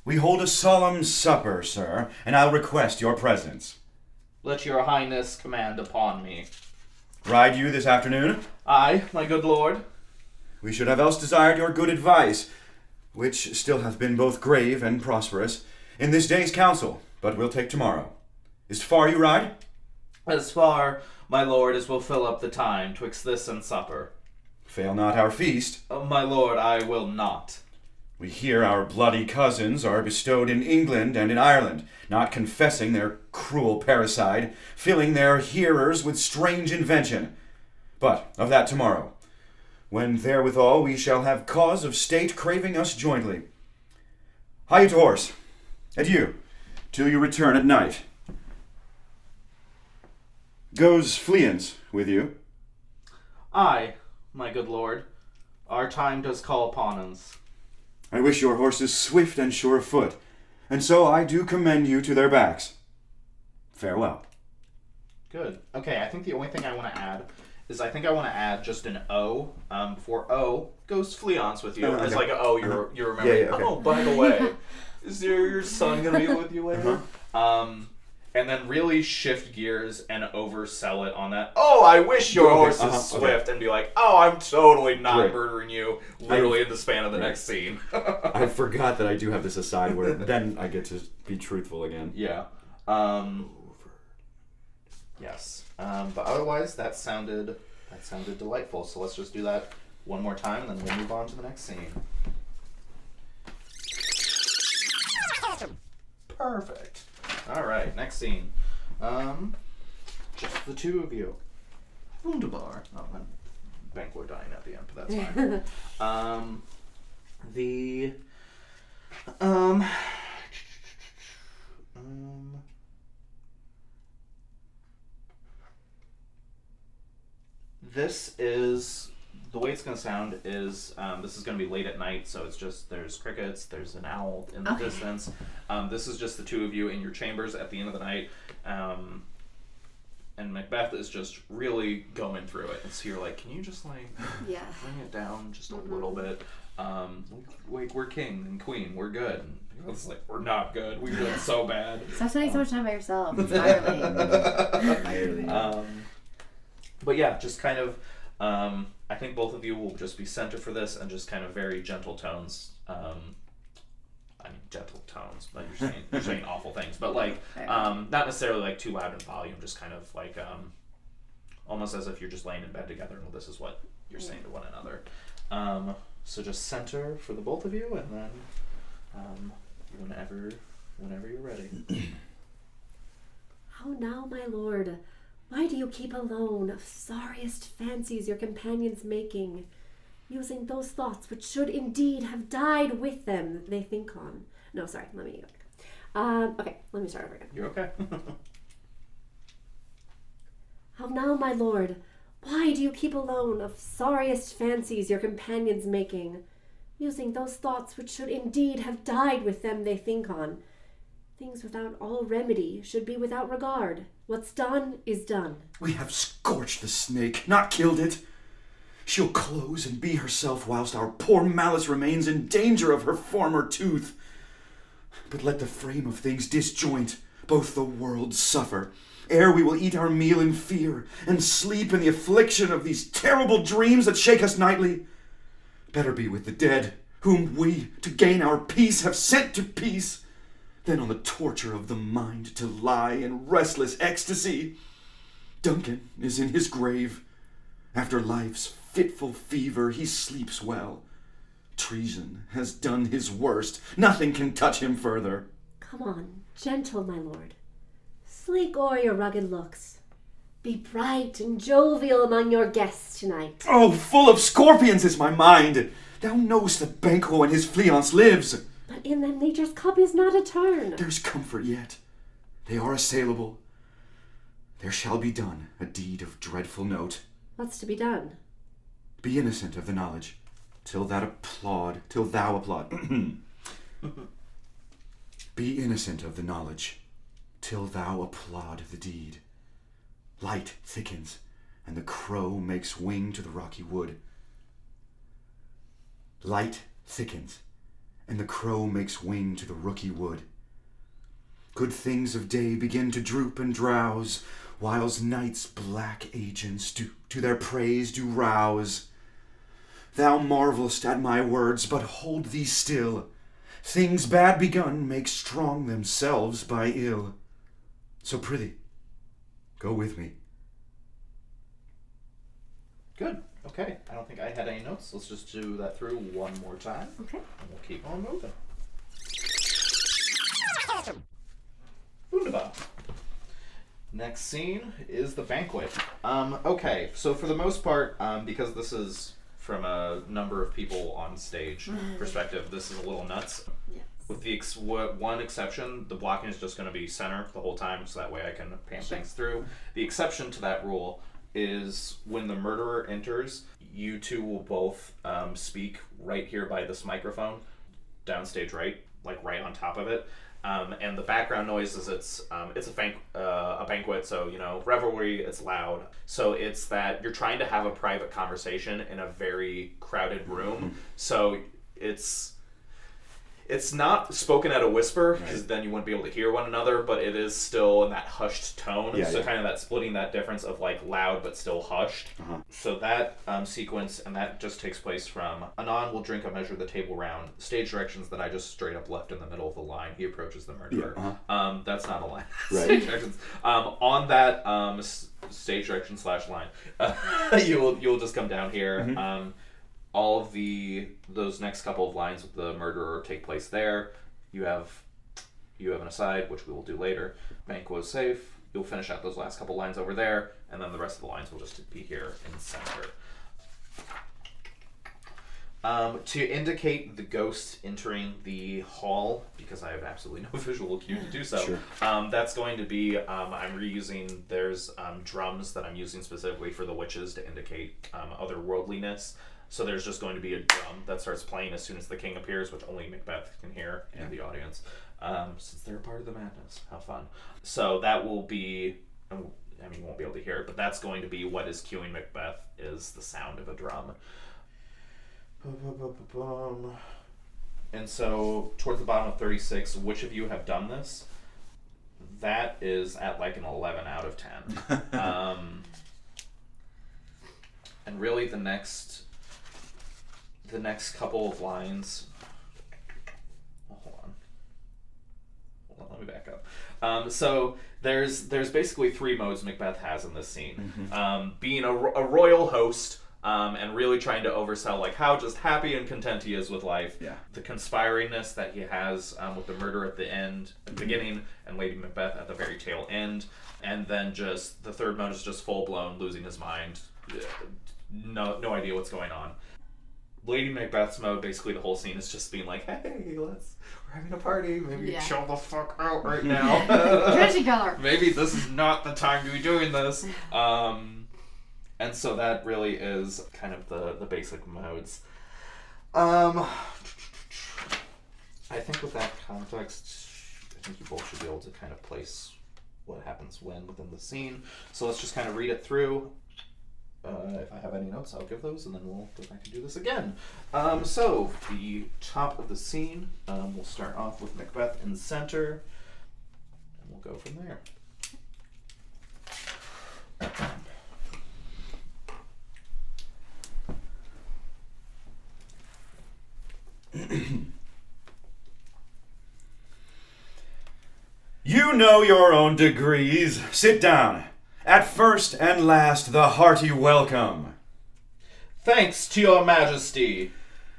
We hold a solemn supper, sir, and I'll request your presence. Let your highness command upon me. Ride you this afternoon? Aye, my good lord. We should have else desired your good advice, which still hath been both grave and prosperous, in this day's council, but we'll take tomorrow. Is far you ride? As far, my lord, as will fill up the time twixt this and supper. Fail not our feast. My lord, I will not. We hear our bloody cousins are bestowed in England and in Ireland, not confessing their cruel parricide, filling their hearers with strange invention. But of that tomorrow, when therewithal we shall have cause of state craving us jointly. Hie you to horse. Adieu, till you return at night. Goes Fleance with you? Aye, my good lord. Our time does call upon us. I wish your horses swift and sure of foot, and so I do commend you to their backs. Farewell. Good. Okay, I think the only thing I want to add is I think I want to add just an O. For O, goes Fleance with you. Oh, okay. It's like, oh, you remember. Yeah, okay. Oh, by the way, is your son going to be with you later? And then really shift gears and oversell it on that. Oh, I wish your horse is swift, and be like, oh, I'm totally not murdering you, literally in the span of the next scene. I forgot that I do have this aside where then I get to be truthful again. Yeah. Yes. But otherwise, that sounded delightful. So let's just do that one more time, and then we'll move on to the next scene. Perfect. All right, next scene. Just the two of you. Wunderbar. Oh, and Banquo dying at the end, but that's fine. This is the way it's going to sound is this is going to be late at night, so it's just there's crickets, there's an owl in the distance. This is just the two of you in your chambers at the end of the night, and Macbeth is just really going through it. And so you're like, can you just like bring it down just a little bit? We're king and queen, we're good. And it's like, we're not good. We're doing so bad. Stop spending so much time by yourself. It's tiring. But yeah, just kind of, I think both of you will just be center for this and just kind of very gentle tones. I mean, gentle tones, but you're saying awful things. But like, not necessarily like too loud in volume, just kind of like, almost as if you're just laying in bed together and this is what you're saying to one another. So just center for the both of you, and then whenever you're ready. How now, my lord? Why do you keep alone of sorriest fancies your companions making, using those thoughts which should indeed have died with them they think on? No, sorry, let me go back. Okay, let me start over again. You're okay. How now, my lord? Why do you keep alone of sorriest fancies your companions making, using those thoughts which should indeed have died with them they think on? Things without all remedy should be without regard. What's done is done. We have scorched the snake, not killed it. She'll close and be herself whilst our poor malice remains in danger of her former tooth. But let the frame of things disjoint, both the worlds suffer, ere we will eat our meal in fear, and sleep in the affliction of these terrible dreams that shake us nightly. Better be with the dead, whom we, to gain our peace, have sent to peace, than on the torture of the mind to lie in restless ecstasy. Duncan is in his grave. After life's fitful fever, he sleeps well. Treason has done his worst. Nothing can touch him further. Come on, gentle, my lord. Sleek o'er your rugged looks. Be bright and jovial among your guests tonight. Oh, full of scorpions is my mind. Thou knowst that Banquo and his Fleance lives. But in them nature's cup is not a turn. There's comfort yet. They are assailable. There shall be done a deed of dreadful note. What's to be done? Be innocent of the knowledge, till thou applaud. Be innocent of the knowledge, till thou applaud the deed. Light thickens, and the crow makes wing to the rocky wood. Light thickens, and the crow makes wing to the rooky wood. Good things of day begin to droop and drowse, whiles night's black agents to their praise do rouse. Thou marvelst at my words, but hold thee still. Things bad begun make strong themselves by ill. So prithee, go with me. Good. Okay. I don't think I had any notes. Let's just do that through one more time. Okay. And we'll keep on moving. Wunderbar. Next scene is the banquet. Okay, so for the most part, because this is from a number of people on stage perspective, this is a little nuts. Yes. With the one exception, the blocking is just going to be center the whole time, so that way I can pan things through. The exception to that rule is when the murderer enters, you two will both speak right here by this microphone, downstage right, like right on top of it. And the background noise is it's a banquet, so revelry, it's loud. So it's that you're trying to have a private conversation in a very crowded room. So it's not spoken at a whisper, because then you wouldn't be able to hear one another, but it is still in that hushed tone. Yeah, so yeah. kind of that splitting that difference of like loud but still hushed. So that sequence, and that just takes place from Anon will drink a measure of the table round. Stage directions that I just straight up left in the middle of the line. He approaches the murderer. Yeah, That's not a line. Right. Stage directions. On that stage direction / line, you'll just come down here. All of those next couple of lines with the murderer take place there. You have an aside, which we will do later. Banquo is safe. You'll finish out those last couple lines over there, and then the rest of the lines will just be here in center. To indicate the ghost entering the hall, because I have absolutely no visual cue to do so, Sure. that's going to be, I'm reusing, there's drums that I'm using specifically for the witches to indicate otherworldliness. So there's just going to be a drum that starts playing as soon as the king appears, which only Macbeth can hear and the audience, since they're part of the madness. How fun. So that will be, you won't be able to hear it, but that's going to be what is cueing Macbeth, is the sound of a drum. And so towards the bottom of 36, which of you have done this? That is at like an 11 out of 10. And really the next couple of lines. Hold on, let me back up. So there's basically three modes Macbeth has in this scene. Being a royal host, and really trying to oversell like how just happy and content he is with life. Yeah. The conspiringness that he has with the murder at the beginning, and Lady Macbeth at the very tail end. And then just the third mode is just full blown losing his mind. No idea what's going on. Lady Macbeth's mode, basically the whole scene is just being like, hey, we're having a party, maybe chill the fuck out right now. Maybe this is not the time to be doing this. And so that really is kind of the basic modes. I think with that context, I think you both should be able to kind of place what happens when within the scene. So let's just kind of read it through. If I have any notes, I'll give those, and then we'll go back and do this again. So, the top of the scene, we'll start off with Macbeth in the center, and we'll go from there. You know your own degrees. Sit down. At first and last, the hearty welcome. Thanks to your majesty.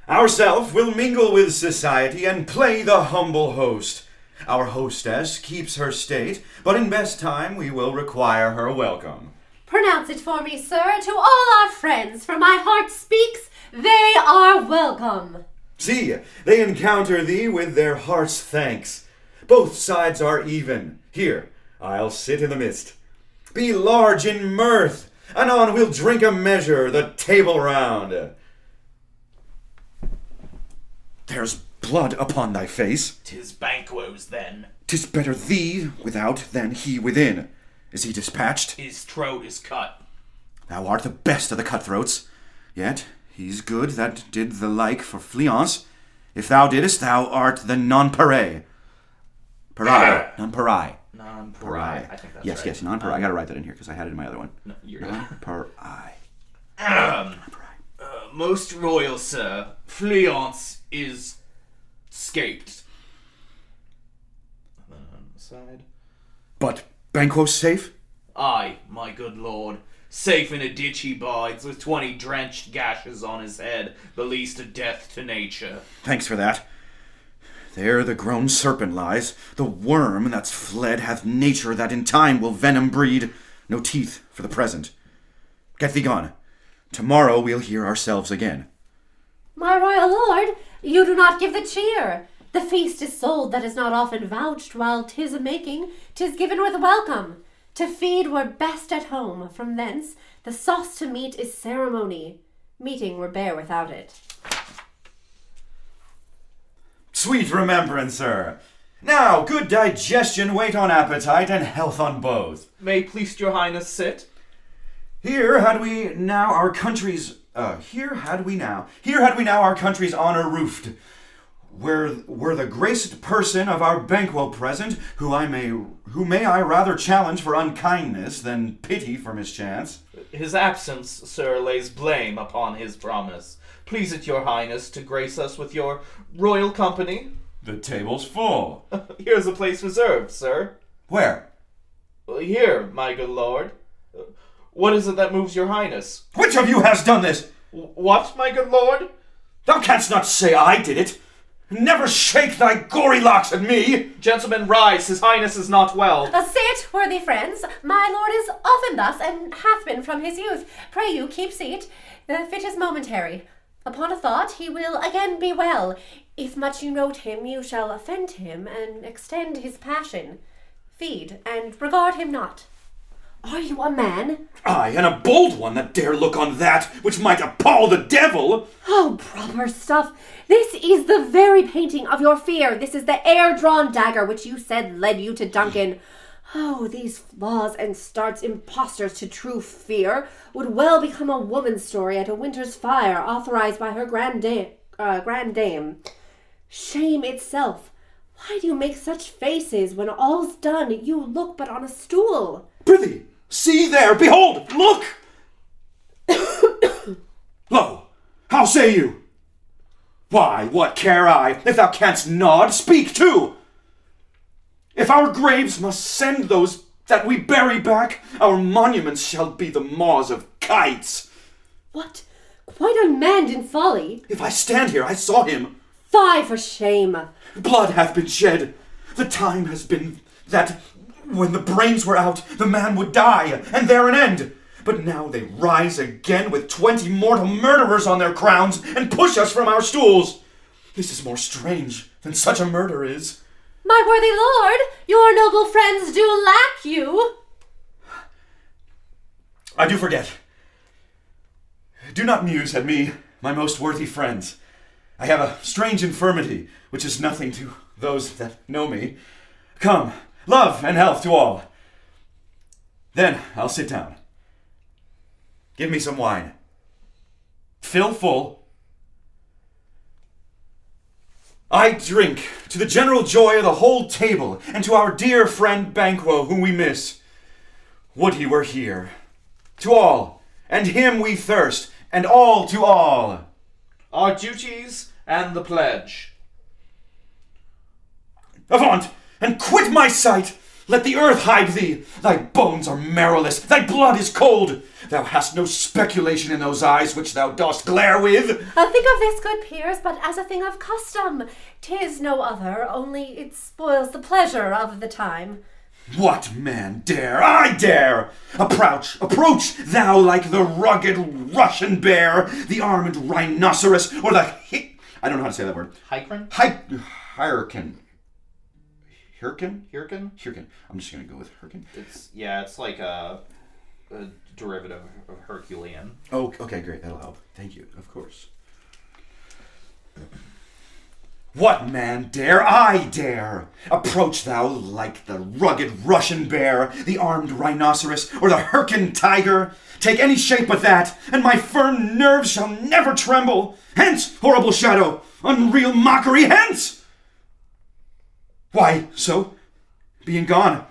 Ourself will mingle with society and play the humble host. Our hostess keeps her state, but in best time we will require her welcome. Pronounce it for me, sir, to all our friends, for my heart speaks, they are welcome. See, they encounter thee with their heart's thanks. Both sides are even. Here, I'll sit in the midst. Be large in mirth. Anon we'll drink a measure, the table round. There's blood upon thy face. 'Tis Banquo's then. 'Tis better thee without than he within. Is he dispatched? His throat is cut. Thou art the best of the cutthroats. Yet he's good that did the like for Fleance. If thou didst, thou art the non-pareil. Parai. Non-parai. Non-parai. I think that's yes, right. Yes, non-parai. I gotta write that in here because I had it in my other one. No, you're good. Non-parai. Most royal sir, Fleance is scaped. And then on the side. But Banquo's safe? Aye, my good lord. Safe in a ditch he bides, with 20 drenched gashes on his head, the least a death to nature. Thanks for that. There the grown serpent lies. The worm that's fled hath nature that in time will venom breed. No teeth for the present. Get thee gone. Tomorrow we'll hear ourselves again. My royal lord, you do not give the cheer. The feast is sold that is not often vouched, while 'tis a making, 'tis given with welcome. To feed were best at home, from thence the sauce to meat is ceremony. Meeting were bare without it. Sweet remembrancer. Now, good digestion wait on appetite, and health on both. May please your highness sit? Here had we now our country's honor roofed. Were the graced person of our Banquo present, who may I rather challenge for unkindness than pity for mischance. His absence, sir, lays blame upon his promise. Please it your highness to grace us with your royal company. The table's full. Here's a place reserved, sir. Where? Here, my good lord. What is it that moves your highness? Which of you has done this? What, my good lord? Thou canst not say I did it. Never shake thy gory locks at me! Gentlemen, rise, his highness is not well. Sit, worthy friends. My lord is often thus, and hath been from his youth. Pray you, keep seat. The fit is momentary. Upon a thought, he will again be well. If much you note him, you shall offend him, and extend his passion. Feed, and regard him not. Are you a man? Aye, and a bold one that dare look on that which might appall the devil. Oh, proper stuff. This is the very painting of your fear. This is the air-drawn dagger which you said led you to Duncan. Oh, these flaws and starts impostors to true fear would well become a woman's story at a winter's fire authorized by her grand dame. Shame itself. Why do you make such faces when all's done? You look but on a stool. Prithee, see there, behold, look! Lo, how say you? Why, what care I? If thou canst nod, speak too! If our graves must send those that we bury back, our monuments shall be the maws of kites. What? Quite unmanned in folly. If I stand here, I saw him. Fie for shame. Blood hath been shed. The time has been that when the brains were out, the man would die, and there an end. But now they rise again with 20 mortal murderers on their crowns and push us from our stools. This is more strange than such a murder is. My worthy lord, your noble friends do lack you. I do forget. Do not muse at me, my most worthy friends. I have a strange infirmity, which is nothing to those that know me. Come, love and health to all. Then I'll sit down. Give me some wine. Fill full. I drink to the general joy of the whole table, and to our dear friend Banquo, whom we miss. Would he were here. To all, and him we thirst, and all to all. Our duties and the pledge. Avaunt, and quit my sight! Let the earth hide thee! Thy bones are marrowless, thy blood is cold! Thou hast no speculation in those eyes which thou dost glare with! Think of this, good peers, but as a thing of custom. 'Tis no other, only it spoils the pleasure of the time. What man dare? I dare! Approach, thou like the rugged Russian bear, the armed rhinoceros, or the I don't know how to say that word. Hyrcan? Hyrcan. Hyrcan? I'm just gonna go with Hyrcan. It's like a derivative of Herculean. Oh, okay, great. That'll help. Thank you. Of course. What man dare? I dare! Approach thou like the rugged Russian bear, the armed rhinoceros, or the Hyrcan tiger. Take any shape but that, and my firm nerves shall never tremble. Hence, horrible shadow, unreal mockery, hence! Why, so, being gone,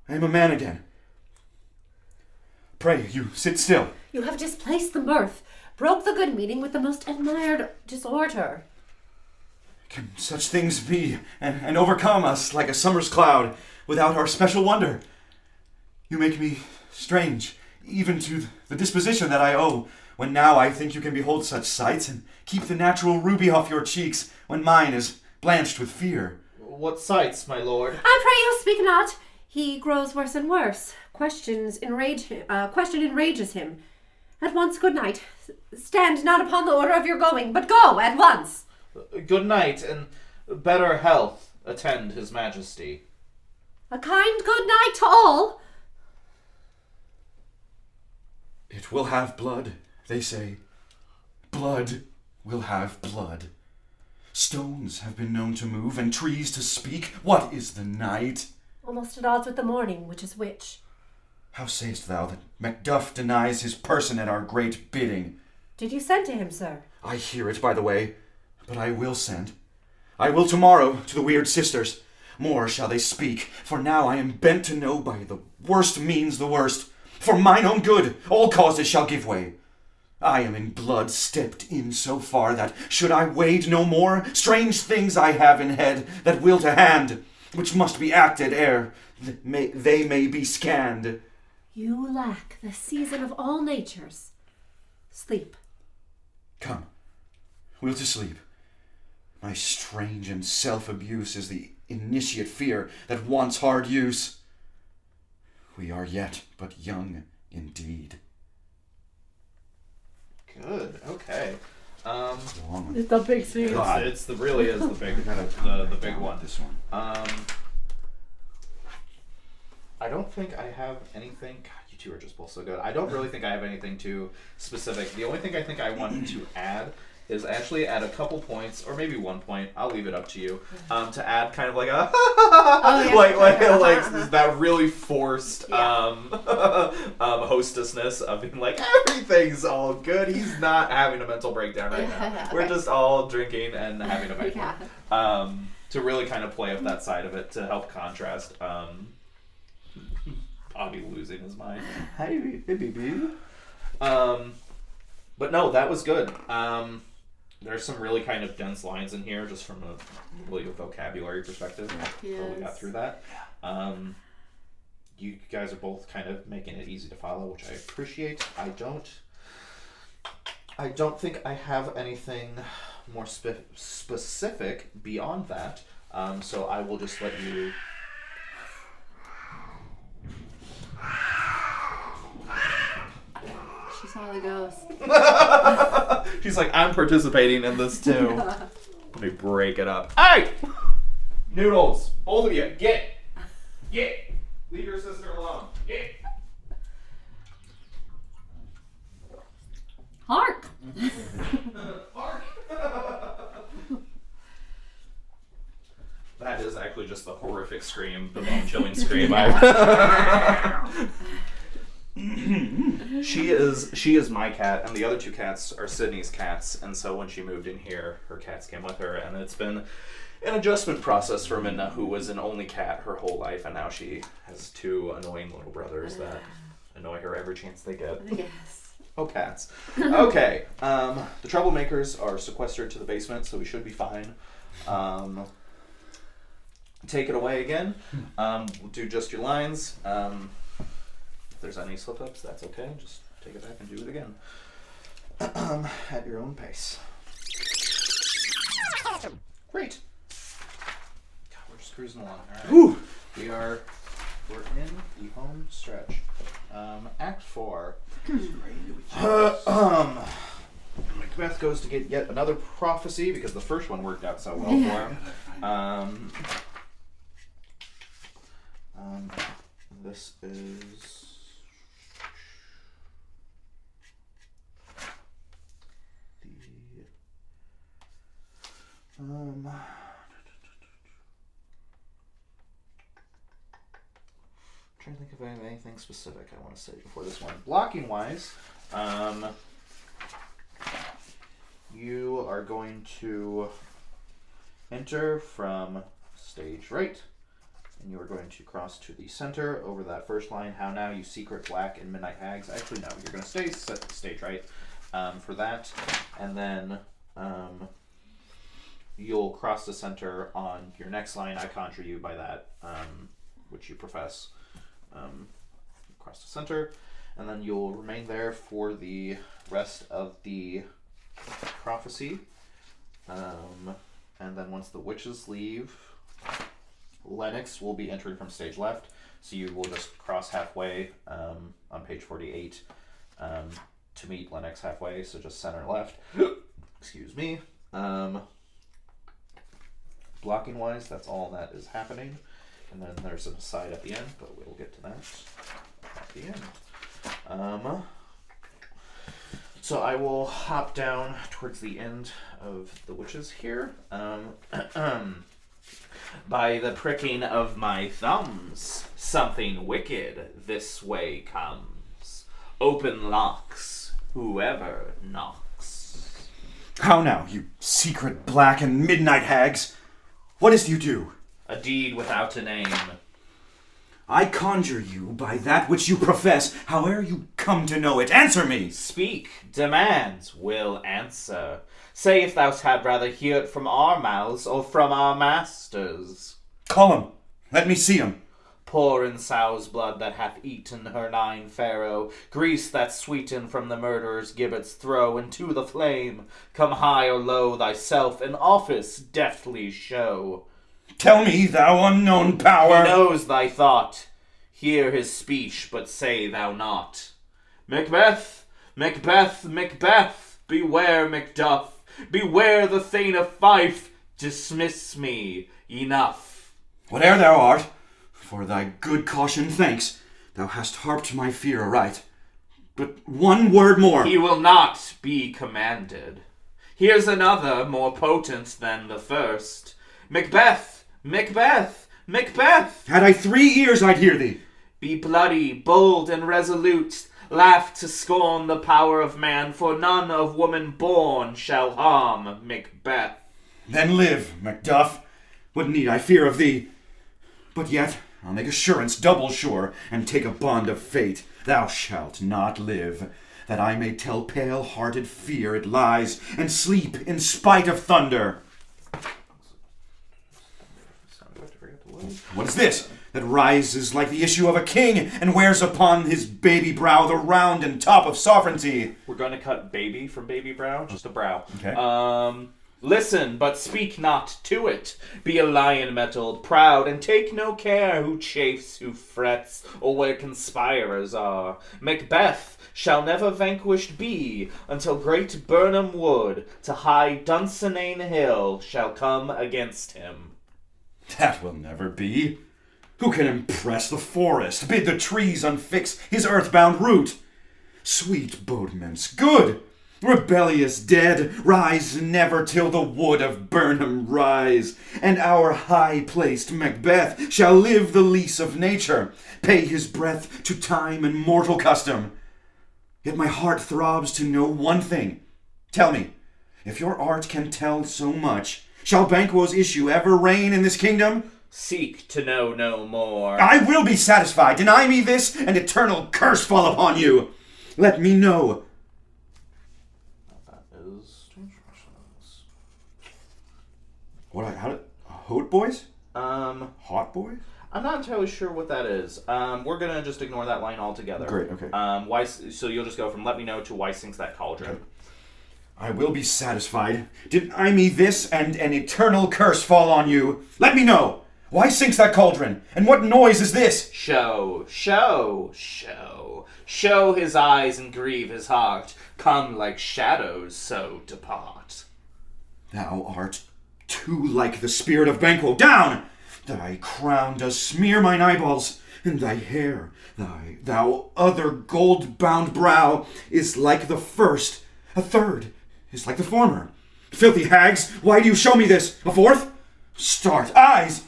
I am a man again. Pray, you sit still. You have displaced the mirth, broke the good meeting with the most admired disorder. Can such things be, and overcome us like a summer's cloud, without our special wonder? You make me strange, even to the disposition that I owe, when now I think you can behold such sights, and keep the natural ruby off your cheeks, when mine is blanched with fear. What sights, my lord? I pray you speak not. He grows worse and worse. Question enrages him. At once, good night. Stand not upon the order of your going, but go at once. Good night, and better health attend his majesty. A kind good night to all. It will have blood, they say. Blood will have blood. Stones have been known to move, and trees to speak. What is the night? Almost at odds with the morning, which is which. How sayest thou that Macduff denies his person at our great bidding? Did you send to him, sir? I hear it, by the way, but I will send. I will tomorrow to the weird sisters. More shall they speak, for now I am bent to know by the worst means the worst. For mine own good, all causes shall give way. I am in blood stepped in so far that, should I wade no more, strange things I have in head that will to hand, which must be acted ere they may be scanned. You lack the season of all natures. Sleep. Come, we'll to sleep. My strange and self-abuse is the initiate fear that wants hard use. We are yet but young indeed. Good. Okay. Long. It's the big scene. It's the really is the big the big one. This one. I don't think I have anything. God, you two are just both so good. I don't really think I have anything too specific. The only thing I think I wanted to add is actually add a couple points, or maybe 1 point. I'll leave it up to you. To add kind of like a like that really forced hostessness of being like, everything's all good. He's not having a mental breakdown right now. We're just all drinking and having a big one. To really kind of play up that side of it to help contrast. Bobby losing his mind. Hi, baby. But no, that was good. There's some really kind of dense lines in here, just from a vocabulary perspective. Yes. Totally got through that. You guys are both kind of making it easy to follow, which I appreciate. I don't think I have anything more specific beyond that. So I will just let you. She saw the ghost. She's like, I'm participating in this too. Let me break it up. Hey! Noodles! Both of you, get! Leave your sister alone. Get! Hark! Hark! That is actually just the horrific scream, the bone-chilling scream She is my cat, and the other two cats are Sydney's cats, and so when she moved in here, her cats came with her, and it's been an adjustment process for Minna, who was an only cat her whole life, and now she has two annoying little brothers that annoy her every chance they get. Yes. Oh, cats. Okay, the troublemakers are sequestered to the basement, so we should be fine. Take it away again. We'll do just your lines. If there's any slip-ups, that's okay. Just take it back and do it again. At your own pace. Great. God, we're just cruising along. All right. We're in the home stretch. Act 4. Macbeth goes to get yet another prophecy because the first one worked out so well for him. This is the Trying to think if I have anything specific I want to say before this one. Blocking wise, you are going to enter from stage right, and you are going to cross to the center over that first line. How now, you secret black and midnight hags. Actually, no, you're going to stay stage right for that, and then you'll cross the center on your next line. I conjure you by that, which you profess. Across the center, and then you'll remain there for the rest of the prophecy. And then once the witches leave, Lennox will be entering from stage left, so you will just cross halfway on page 48 to meet Lennox halfway, so just center left. Excuse me. Blocking wise, that's all that is happening. And then there's an aside at the end, but we'll get to that at the end. So I will hop down towards the end of the witches here. By the pricking of my thumbs, something wicked this way comes. Open locks, whoever knocks. How now, you secret black and midnight hags? What is you do? A deed without a name. I conjure you by that which you profess, howe'er you come to know it. Answer me! Speak, demands, will answer. Say if thou had rather hear it from our mouths or from our masters. Call him. Let me see him. Pour in sow's blood that hath eaten her 9 pharaoh, grease that sweeten from the murderer's gibbets throw into the flame. Come high or low thyself in office deftly show. Tell me, thou unknown power. He knows thy thought. Hear his speech, but say thou not. Macbeth, Macbeth, Macbeth, beware Macduff, beware the Thane of Fife, dismiss me, enough. Whate'er thou art, for thy good caution thanks, thou hast harped my fear aright. But one word more. He will not be commanded. Here's another more potent than the first. Macbeth, Macbeth, Macbeth! Had I 3 ears, I'd hear thee. Be bloody, bold, and resolute. Laugh to scorn the power of man, for none of woman born shall harm Macbeth. Then live, Macduff. What need I fear of thee? But yet, I'll make assurance double sure, and take a bond of fate. Thou shalt not live, that I may tell pale-hearted fear it lies, and sleep in spite of thunder. What is this that rises like the issue of a king and wears upon his baby brow the round and top of sovereignty? We're going to cut baby from baby brow, just a brow. Okay. Listen, but speak not to it. Be a lion-mettled, proud, and take no care who chafes, who frets, or where conspirers are. Macbeth shall never vanquished be, until great Burnham Wood, to high Dunsinane Hill, shall come against him. That will never be. Who can impress the forest, bid the trees unfix his earthbound root? Sweet bodements, good, rebellious dead, rise never till the wood of Burnham rise, and our high-placed Macbeth shall live the lease of nature, pay his breath to time and mortal custom. Yet my heart throbs to know one thing. Tell me, if your art can tell so much, shall Banquo's issue ever reign in this kingdom? Seek to know no more. I will be satisfied. Deny me this, and eternal curse fall upon you. Let me know. That is instructions. Hot boys? Um, Hot boys? I'm not entirely sure what that is. We're gonna just ignore that line altogether. Great, okay. Why? So you'll just go from let me know to why sinks that cauldron. Okay. I will be satisfied. Deny me this, and an eternal curse fall on you. Let me know. Why sinks that cauldron? And what noise is this? Show, show, show. Show his eyes and grieve his heart. Come like shadows, so depart. Thou art too like the spirit of Banquo. Down! Thy crown does smear mine eyeballs, and thy hair, thou other gold-bound brow, is like the first. A third is like the former. Filthy hags, why do you show me this? A fourth? Start, eyes!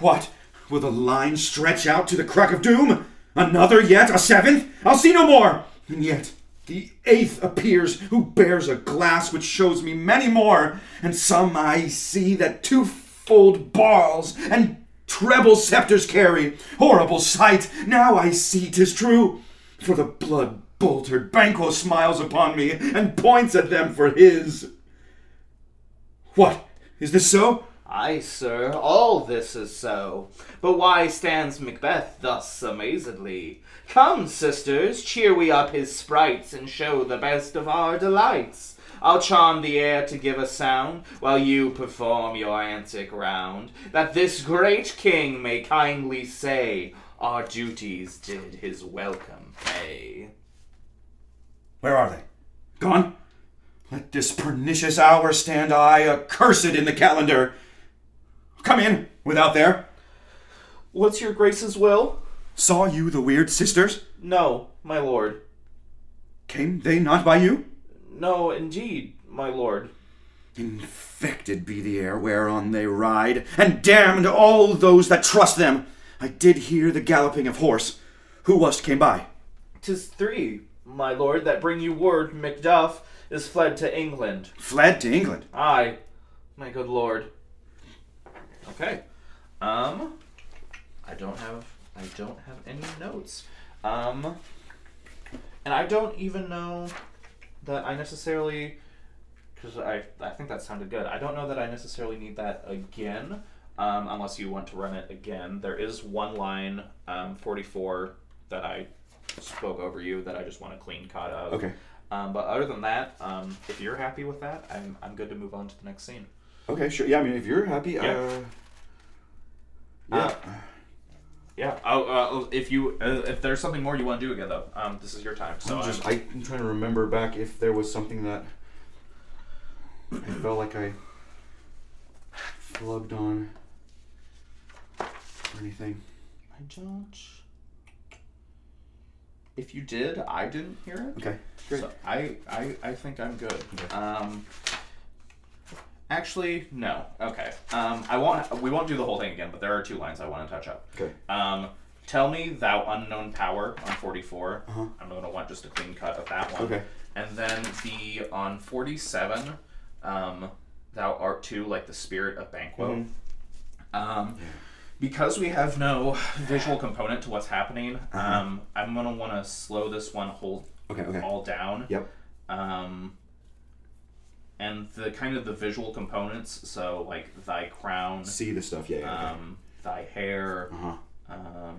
What? Will the line stretch out to the crack of doom? Another yet? A seventh? I'll see no more! And yet the eighth appears, who bears a glass which shows me many more, and some I see that twofold balls and treble scepters carry. Horrible sight! Now I see 'tis true, for the blood-boltered Banquo smiles upon me, and points at them for his. What? Is this so? Aye, sir, all this is so. But why stands Macbeth thus amazedly? Come, sisters, cheer we up his sprites, and show the best of our delights. I'll charm the air to give a sound, while you perform your antic round, that this great king may kindly say, our duties did his welcome pay. Where are they? Gone? Let this pernicious hour stand I accursed in the calendar. Come in, without there. What's your grace's will? Saw you the weird sisters? No, my lord. Came they not by you? No, indeed, my lord. Infected be the air whereon they ride, and damned all those that trust them. I did hear the galloping of horse. Who was't came by? 'Tis three, my lord, that bring you word Macduff is fled to England. Fled to England? Aye, my good lord. Okay. I don't have any notes. And I don't even know that I necessarily, because I think that sounded good. I don't know that I necessarily need that again, unless you want to run it again. There is one line, 44, that I spoke over you that I just want a clean cut of. Okay. But other than that, if you're happy with that, I'm good to move on to the next scene. Okay, sure. Yeah, I mean, if you're happy, Yeah. Yeah. If there's something more you want to do again, though, this is your time. So I'm trying to remember back if there was something that I felt like I flubbed on or anything. I don't. If you did, I didn't hear it. Okay, great. So I think I'm good. Okay. Actually, no. Okay. We won't do the whole thing again, but there are two lines I want to touch up. Okay. Tell me thou unknown power on 44. Uh-huh. I'm gonna want just a clean cut of that one. Okay. And then on 47, thou art too like the spirit of Banquo. Mm-hmm. Because we have no visual component to what's happening, I'm gonna want to slow this one all down. Yep. And the kind of the visual components, so like thy crown, See the stuff, yeah. Okay. thy hair, Uh-huh.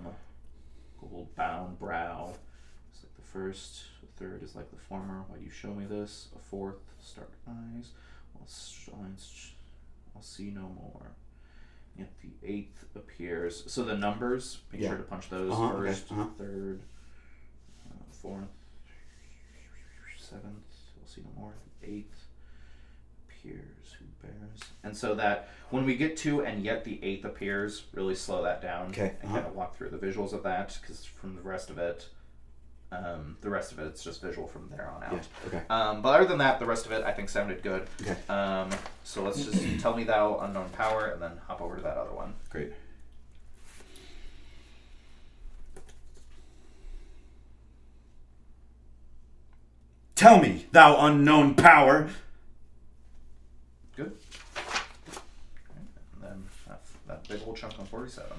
gold bound brow. It's like the first, the third is like the former. Why do you show me this? A fourth, start eyes. I'll see no more. Yet the eighth appears. So the numbers, make sure to punch those first, third, fourth, seventh. I'll see no more. Eighth appears, who bears. And so that when we get to and yet the eighth appears, really slow that down. Okay. And kind of walk through the visuals of that, because from the rest of it, it's just visual from there on out. Yeah. Okay. But other than that, the rest of it I think sounded good. Okay. So let's just tell me thou unknown power, and then hop over to that other one. Great. Tell me, thou unknown power. Good. Okay. And then that big old chunk on 47.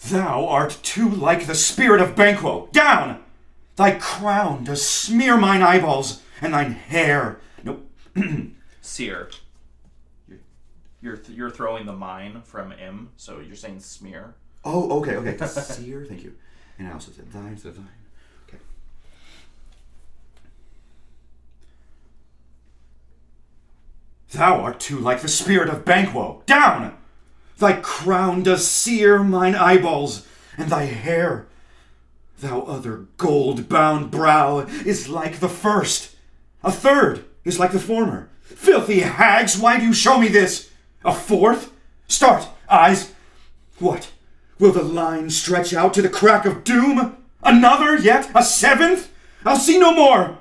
Thou art too like the spirit of Banquo. Down! Thy crown does smear mine eyeballs, and thine hair. Nope. Sear. You're throwing the mine from M, so you're saying smear. Oh, okay. Seer, thank you. And I also said thine, so thine. Okay. Thou art too like the spirit of Banquo. Down! Thy crown does sear mine eyeballs, and thy hair, thou other gold-bound brow, is like the first. A third is like the former. Filthy hags, why do you show me this? A fourth? Start, eyes. What? Will the line stretch out to the crack of doom? Another yet? A seventh? I'll see no more.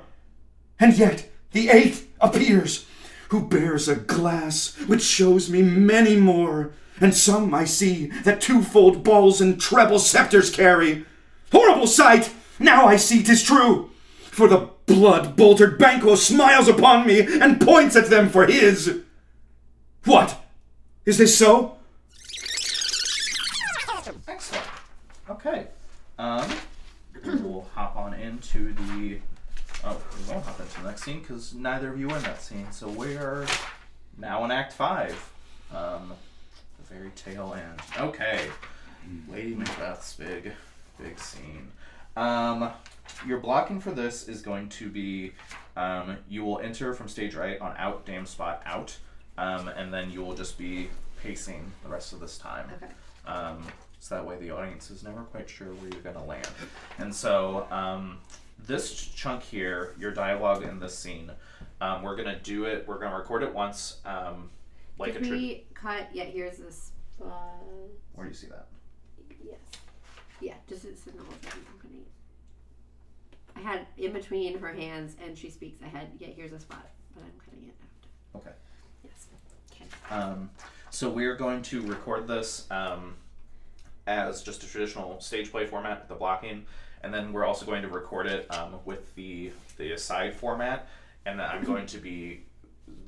And yet the 8th appears, who bears a glass which shows me many more, and some I see that twofold balls and treble scepters carry. Horrible sight! Now I see 'tis true, for the blood-boltered Banquo smiles upon me and points at them for his. What? Is this so? Excellent. Okay. We'll hop on into the... Oh, we won't hop into the next scene because neither of you are in that scene. So we're now in Act 5. The very tail end. Okay. Lady Macbeth's big scene. Your blocking for this is going to be, you will enter from stage right on out, dame spot out, and then you will just be pacing the rest of this time. Okay. So that way the audience is never quite sure where you're going to land. And so this chunk here, your dialogue in this scene, we're going to record it once. Did we cut, here's the spot. Where do you see that? Yes. Yeah, just a signal of them. I had in between her hands and she speaks ahead. Yeah, here's a spot, but I'm cutting it out. Okay. Yes. Okay. So we're going to record this as just a traditional stage play format with the blocking, and then we're also going to record it with the aside format, and then I'm going to be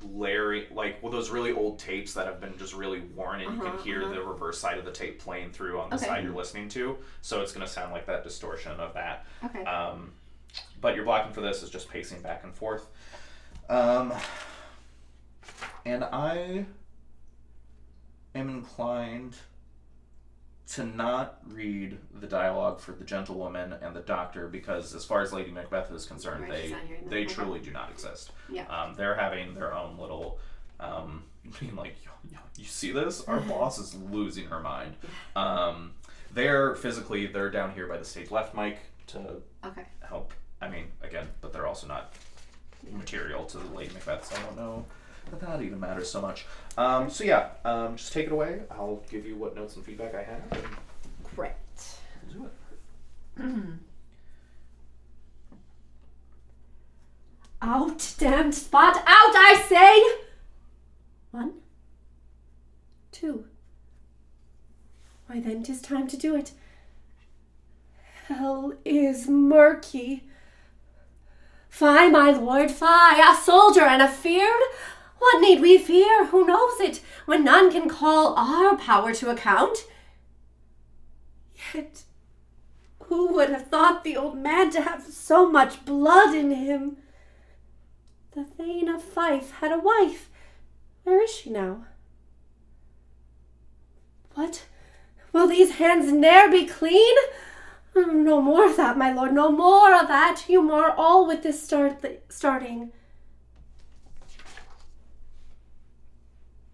layering, like with those really old tapes that have been just really worn, and you can hear the reverse side of the tape playing through on the side you're listening to, so it's going to sound like that distortion of that. Okay. But your blocking for this is just pacing back and forth. And I am inclined to not read the dialogue for the gentlewoman and the doctor because as far as Lady Macbeth is concerned, they truly do not exist. Yeah. They're having their own little, being like, you see this? Our boss is losing her mind. They're down here by the stage left mic to help. I mean, again, but they're also not material to the Lady Macbeth, so I don't know that even matters so much. Just take it away. I'll give you what notes and feedback I have. Great. Do it. Out, damned spot, out, I say! 1, 2. Why then 'tis time to do it. Hell is murky. Fie, my lord, fie, a soldier and afeard? What need we fear? Who knows it, when none can call our power to account? Yet, who would have thought the old man to have so much blood in him? The Thane of Fife had a wife. Where is she now? What? Will these hands ne'er be clean? No more of that, my lord, no more of that. You mar all with this starting.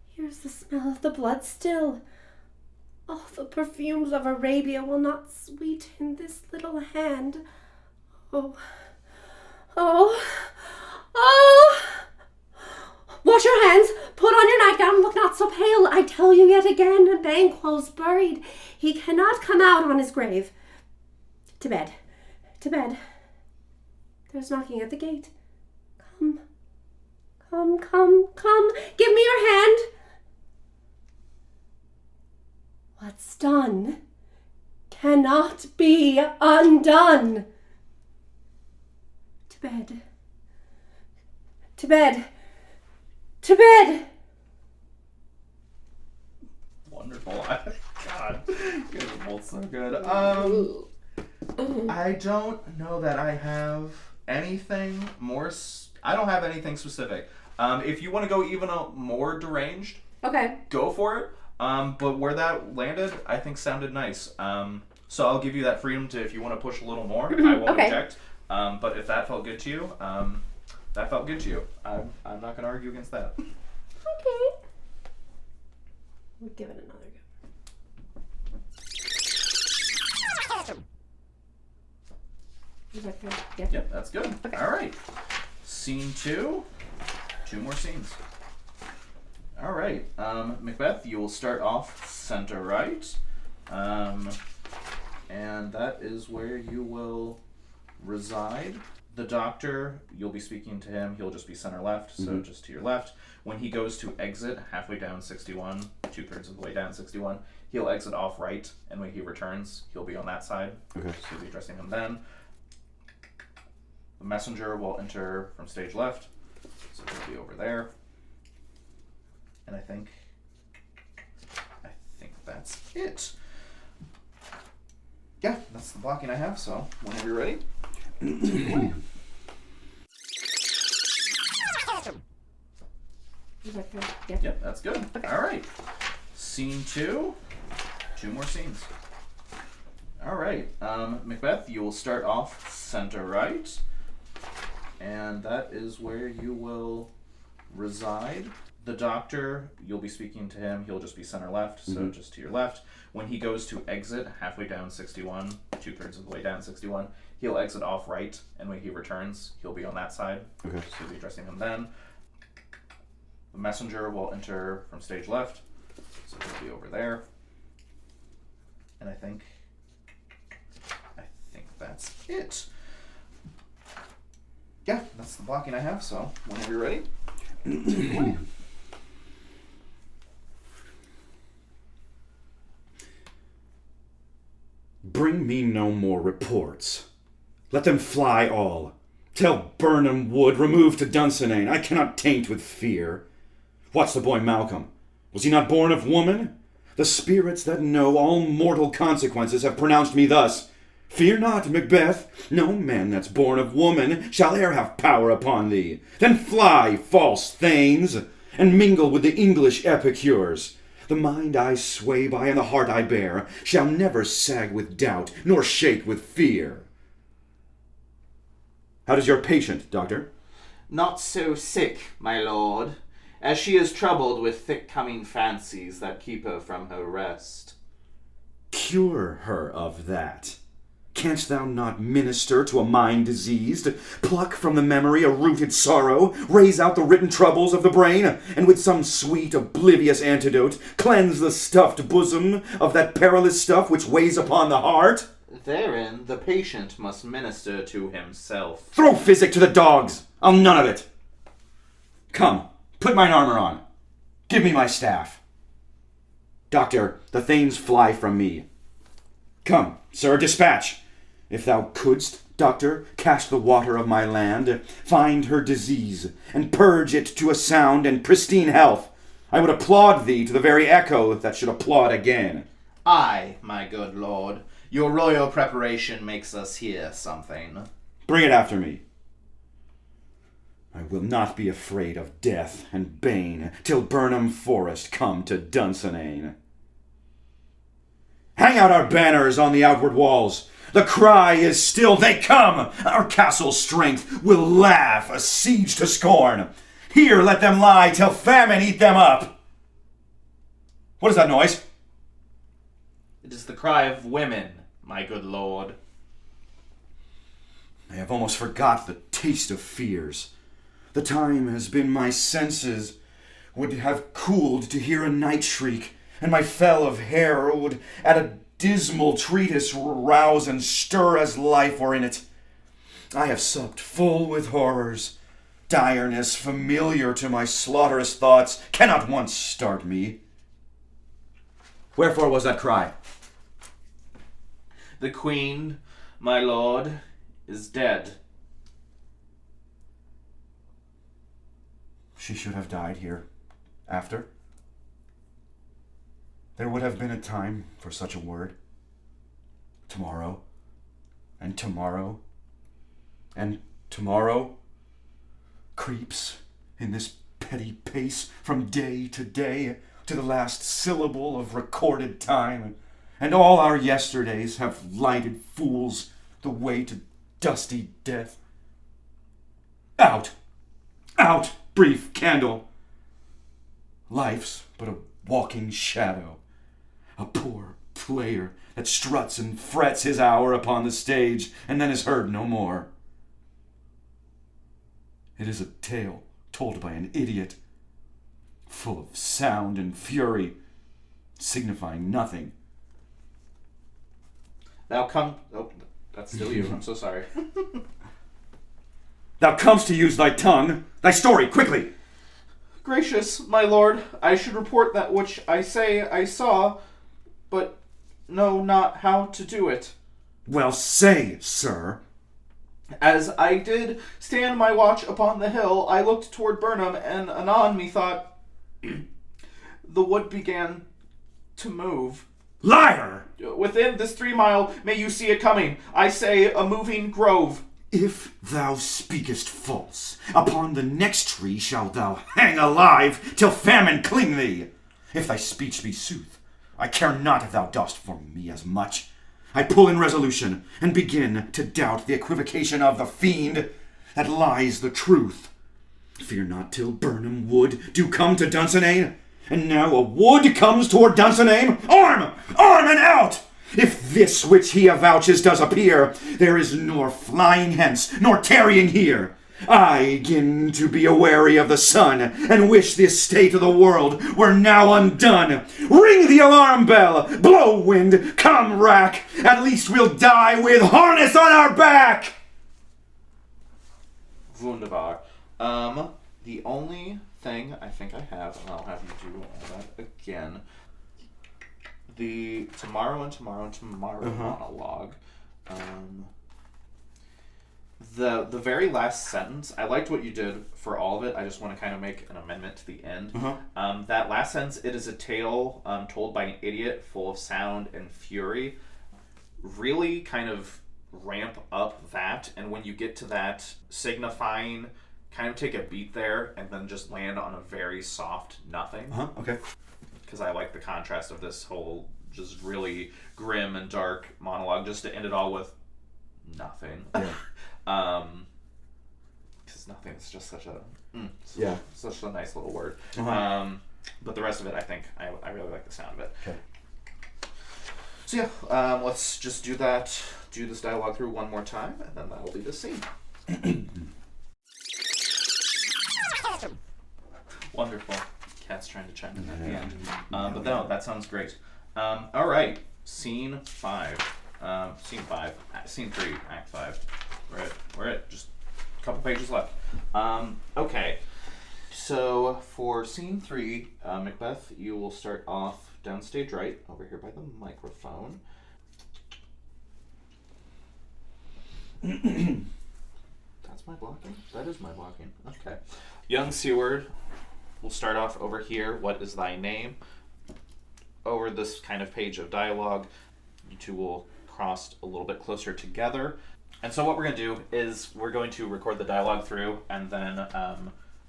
Here's the smell of the blood still. All the perfumes of Arabia will not sweeten this little hand. Oh. Wash your hands, put on your nightgown, look not so pale. I tell you yet again, Banquo's buried. He cannot come out on his grave. To bed. There's knocking at the gate. Come. Give me your hand. What's done cannot be undone. To bed. Wonderful. God, you guys are both so good. I don't know that I have anything more. I don't have anything specific. If you want to go even more deranged, go for it. But where that landed, I think sounded nice. So I'll give you that freedom to, if you want to push a little more, I won't object. But if that felt good to you, that felt good to you. I'm not going to argue against that. Okay. We'll give it another go. Is that good? Yeah. Yep, that's good. Okay. All right. Scene 2. 2 more scenes. All right. Macbeth, you will start off center right. And that is where you will reside. The doctor, you'll be speaking to him. He'll just be center left, so just to your left. When he goes to exit halfway down 61, 2/3 of the way down 61, he'll exit off right, and when he returns, he'll be on that side. Okay. So you'll be addressing him then. The messenger will enter from stage left, so he'll be over there. And I think that's it. Yeah, that's the blocking I have, so whenever you're ready. Is that good? Yeah. Yep, that's good. All right. Scene 2. 2 more scenes. All right. Macbeth, you will start off center right. And that is where you will reside. The doctor, you'll be speaking to him. He'll just be center left, so just to your left. When he goes to exit halfway down 61, 2/3 of the way down 61, he'll exit off right, and when he returns, he'll be on that side. Okay. So you'll be addressing him then. The messenger will enter from stage left, so he'll be over there. And I think that's it. Yeah, that's the blocking I have, so whenever you're ready. Bring me no more reports. Let them fly all. Tell Burnham Wood, remove to Dunsinane. I cannot taint with fear. What's the boy Malcolm? Was he not born of woman? The spirits that know all mortal consequences have pronounced me thus. Fear not, Macbeth. No man that's born of woman shall e'er have power upon thee. Then fly, false thanes, and mingle with the English epicures. The mind I sway by and the heart I bear shall never sag with doubt, nor shake with fear. How does your patient, doctor? Not so sick, my lord, as she is troubled with thick-coming fancies that keep her from her rest. Cure her of that. Canst thou not minister to a mind diseased? Pluck from the memory a rooted sorrow, raise out the written troubles of the brain, and with some sweet oblivious antidote cleanse the stuffed bosom of that perilous stuff which weighs upon the heart? Therein the patient must minister to himself. Throw physic to the dogs! I'll none of it. Come, put mine armor on. Give me my staff. Doctor, the thanes fly from me. Come, sir, dispatch. If thou couldst, doctor, cast the water of my land, find her disease, and purge it to a sound and pristine health, I would applaud thee to the very echo that should applaud again. Aye, my good lord, your royal preparation makes us hear something. Bring it after me. I will not be afraid of death and bane till Burnham Forest come to Dunsinane. Hang out our banners on the outward walls. The cry is still, they come! Our castle's strength will laugh a siege to scorn. Here let them lie till famine eat them up. What is that noise? It is the cry of women, my good lord. I have almost forgot the taste of fears. The time has been my senses would have cooled to hear a night shriek, and my fell of hair would at a dismal treatise rouse and stir as life were in it. I have supped full with horrors. Direness familiar to my slaughterous thoughts cannot once start me. Wherefore was that cry? The queen, my lord, is dead. She should have died here. After? There would have been a time for such a word. Tomorrow, and tomorrow, and tomorrow creeps in this petty pace from day to day to the last syllable of recorded time, and all our yesterdays have lighted fools the way to dusty death. Out! Out, brief candle! Life's but a walking shadow, a poor player that struts and frets his hour upon the stage and then is heard no more. It is a tale told by an idiot, full of sound and fury, signifying nothing. Thou come... Oh, that's still you. I'm so sorry. Thou comest to use thy tongue. Thy story, quickly! Gracious, my lord, I should report that which I say I saw, but know not how to do it. Well, say, sir. As I did stand my watch upon the hill, I looked toward Burnham, and anon methought the wood began to move. Liar! Within this 3 mile may you see it coming. I say a moving grove. If thou speakest false, upon the next tree shalt thou hang alive till famine cling thee. If thy speech be sooth, I care not if thou dost for me as much. I pull in resolution, and begin to doubt the equivocation of the fiend that lies the truth. Fear not till Burnham wood do come to Dunsinane, and now a wood comes toward Dunsinane. Arm! Arm and out! If this which he avouches does appear, there is nor flying hence, nor tarrying here. I begin to be aweary of the sun, and wish the estate of the world were now undone. Ring the alarm bell! Blow, wind! Come, rack! At least we'll die with harness on our back! Wunderbar. The only thing I think I have, and I'll have you do all that again, the tomorrow monologue. The very last sentence, I liked what you did for all of it. I just want to kind of make an amendment to the end. That last sentence, it is a tale told by an idiot, full of sound and fury. Really kind of ramp up that, and when you get to that signifying, kind of take a beat there, and then just land on a very soft nothing. Okay. Because I like the contrast of this whole just really grim and dark monologue, just to end it all with nothing. Yeah. Because nothing is just such a such a nice little word. But the rest of it, I think I really like the sound of it. Okay. So yeah, let's just do this dialogue through one more time, and then that'll be the scene. Wonderful. Cat's trying to chime in at the end. But no, that sounds great. All right, scene 5. Scene 3, act 5. We're at just a couple pages left. Okay, so for scene 3, Macbeth, you will start off downstage right, over here by the microphone. That's my blocking? That is my blocking. Okay. Young Seward, we'll start off over here. What is thy name? Over this kind of page of dialogue, you two will cross a little bit closer together. And so what we're going to do is we're going to record the dialogue through, and then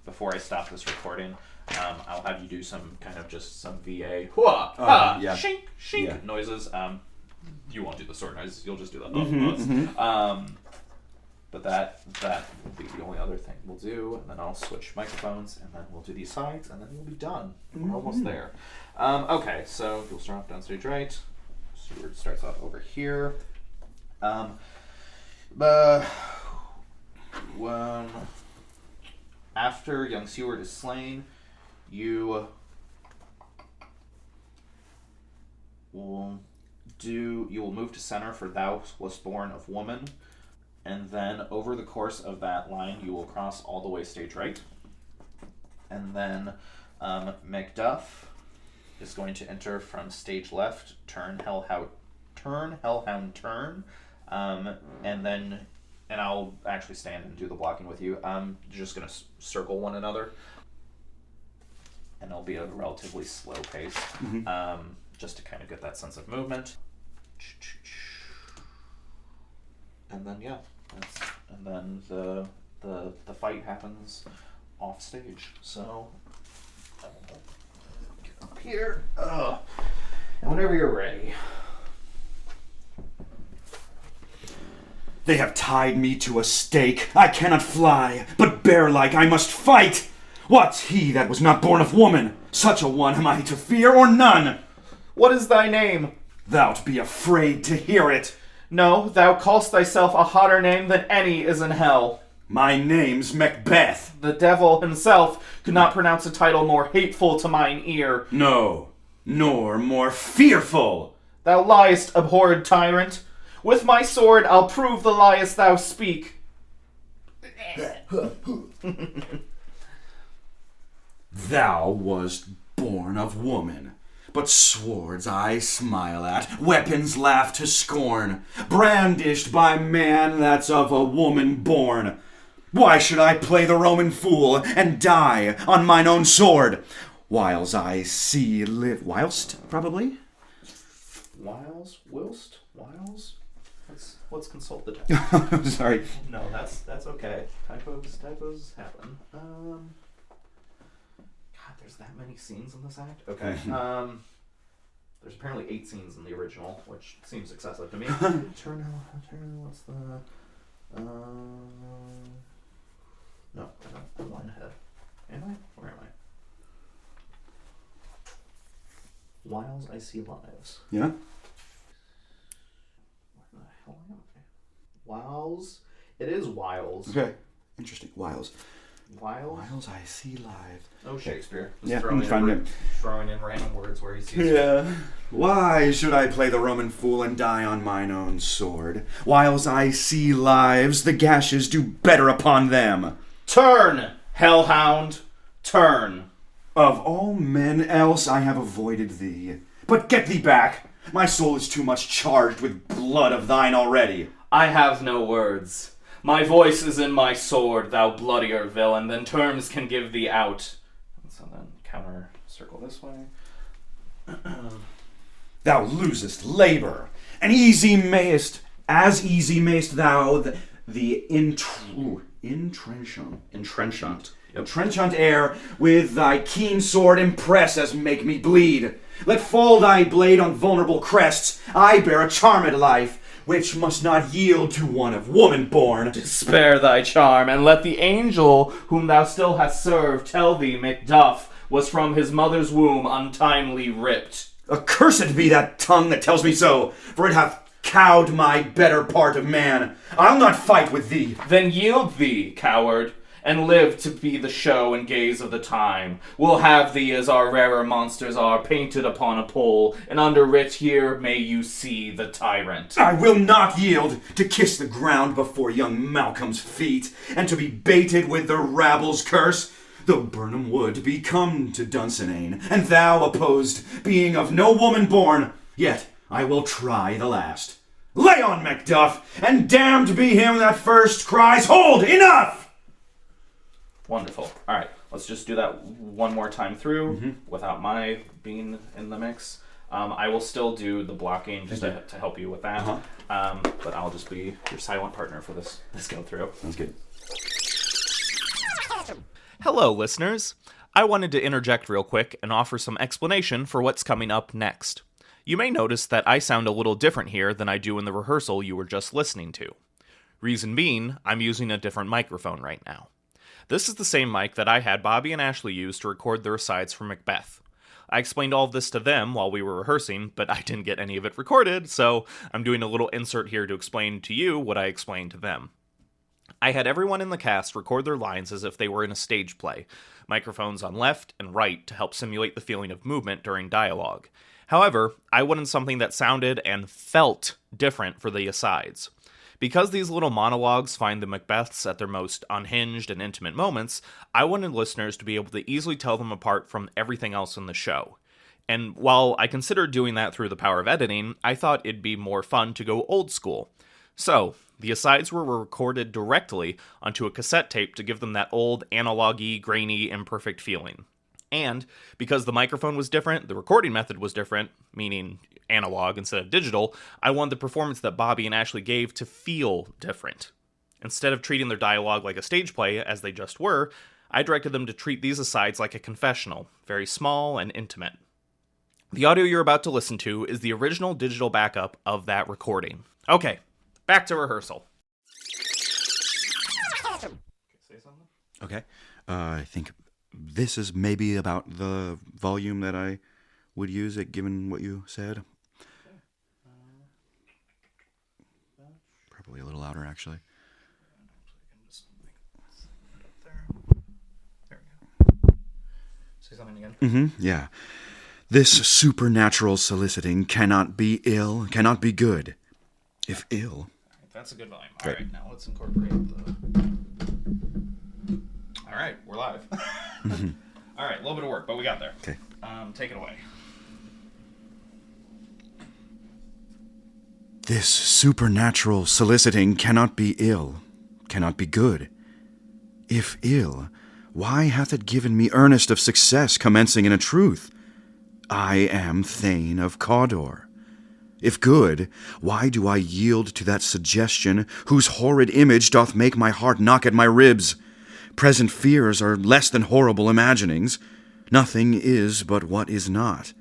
before I stop this recording, I'll have you do some kind of just some VA shink, shink noises. You won't do the sword noises, you'll just do the but that will be the only other thing we'll do, and then I'll switch microphones, and then we'll do these sides, and then we'll be done. We're almost there. Okay, so you'll start off downstage right. Seward starts off over here. When after young Seward is slain, you will move to center for thou wast born of woman. And then over the course of that line, you will cross all the way stage right. And then Macduff is going to enter from stage left, turn hellhound turn, and I'll actually stand and do the blocking with you. I'm just going to circle one another, and it'll be a relatively slow pace, just to kind of get that sense of movement. And then and then the fight happens off stage. So get up here, and whenever you're ready. They have tied me to a stake. I cannot fly, but bear-like I must fight. What's he that was not born of woman? Such a one am I to fear or none. What is thy name? Thou'lt be afraid to hear it. No, thou call'st thyself a hotter name than any is in hell. My name's Macbeth. The devil himself could not pronounce a title more hateful to mine ear. No, nor more fearful. Thou liest, abhorred tyrant. With my sword I'll prove the liest thou speak. Thou wast born of woman, but swords I smile at, weapons laugh to scorn, brandished by man that's of a woman born. Why should I play the Roman fool and die on mine own sword? Whiles I see live... Whilst, probably? Whilst? Let's consult the text. Sorry. No, that's okay. Typos happen. God, there's that many scenes in this act? Okay. There's apparently 8 scenes in the original, which seems excessive to me. Turn, what's the... No, I'm one ahead. Am I? Where am I? Whiles I see lives. Yeah? Where the hell am I? Whiles? It is Whiles. Okay. Interesting. Whiles. Whiles? Whiles I see live. Oh, Shakespeare. Yeah, throwing fine. in random words where he sees Yeah. Why should I play the Roman fool and die on mine own sword? Whiles I see lives, the gashes do better upon them. Turn, hellhound, turn. Of all men else I have avoided thee. But get thee back. My soul is too much charged with blood of thine already. I have no words. My voice is in my sword, thou bloodier villain, than terms can give thee out. So then counter circle this way. Thou losest labor, and as easy mayst thou the entrenchant air with thy keen sword impress as make me bleed. Let fall thy blade on vulnerable crests. I bear a charmed life, which must not yield to one of woman born. Spare thy charm, and let the angel whom thou still hast served tell thee Macduff was from his mother's womb untimely ripped. Accursed be that tongue that tells me so, for it hath cowed my better part of man. I'll not fight with thee. Then yield thee, coward, and live to be the show and gaze of the time. We'll have thee as our rarer monsters are, painted upon a pole, and under writ here may you see the tyrant. I will not yield to kiss the ground before young Malcolm's feet, and to be baited with the rabble's curse. Though Burnham would be come to Dunsinane, and thou opposed, being of no woman born, yet I will try the last. Lay on, Macduff, and damned be him that first cries, Hold, enough! Wonderful. All right, let's just do that one more time through without my being in the mix. I will still do the blocking just to help you with that, but I'll just be your silent partner for this go through. Sounds good. Hello, listeners. I wanted to interject real quick and offer some explanation for what's coming up next. You may notice that I sound a little different here than I do in the rehearsal you were just listening to. Reason being, I'm using a different microphone right now. This is the same mic that I had Bobby and Ashley use to record their asides for Macbeth. I explained all of this to them while we were rehearsing, but I didn't get any of it recorded, so I'm doing a little insert here to explain to you what I explained to them. I had everyone in the cast record their lines as if they were in a stage play, microphones on left and right to help simulate the feeling of movement during dialogue. However, I wanted something that sounded and felt different for the asides. Because these little monologues find the Macbeths at their most unhinged and intimate moments, I wanted listeners to be able to easily tell them apart from everything else in the show. And while I considered doing that through the power of editing, I thought it'd be more fun to go old school. So, the asides were recorded directly onto a cassette tape to give them that old, analog-y, grainy, imperfect feeling. And, because the microphone was different, the recording method was different, meaning analog instead of digital, I wanted the performance that Bobby and Ashley gave to feel different. Instead of treating their dialogue like a stage play, as they just were, I directed them to treat these asides like a confessional, very small and intimate. The audio you're about to listen to is the original digital backup of that recording. Okay, back to rehearsal. Say something? Okay. I think this is maybe about the volume that I would use it, given what you said. Probably a little louder, actually. There we go. Say something again. Yeah. This supernatural soliciting cannot be ill, cannot be good. If ill... All right, that's a good volume. Great. All right, now let's incorporate the... right, we're live. All right, a little bit of work, but we got there. Okay. Take it away. This supernatural soliciting cannot be ill, cannot be good. If ill, why hath it given me earnest of success commencing in a truth? I am Thane of Cawdor. If good, why do I yield to that suggestion whose horrid image doth make my heart knock at my ribs? Present fears are less than horrible imaginings. Nothing is but what is not.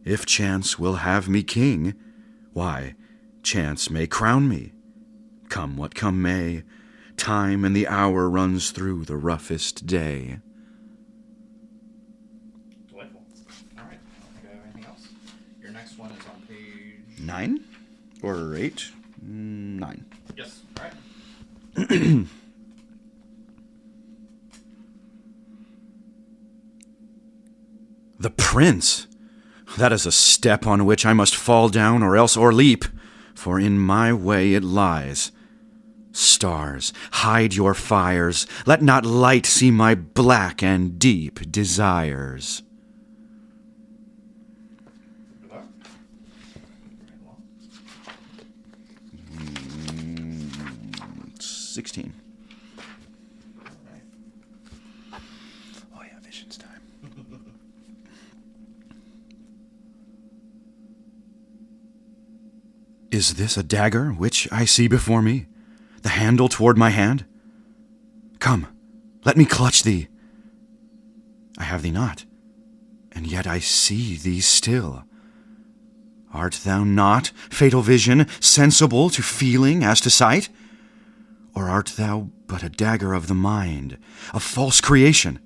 If chance will have me king, why, chance may crown me. Come what come may, time and the hour runs through the roughest day. Delightful. All right, I don't think I have anything else. Your next one is on page... 9? Or 8? 9. Yes, all right. The prince! That is a step on which I must fall down or else o'erleap, for in my way it lies. Stars, hide your fires, let not light see my black and deep desires. 16. Oh yeah, visions time. Is this a dagger which I see before me? The handle toward my hand? Come, let me clutch thee. I have thee not, and yet I see thee still. Art thou not, fatal vision, sensible to feeling as to sight? Or art thou but a dagger of the mind, a false creation?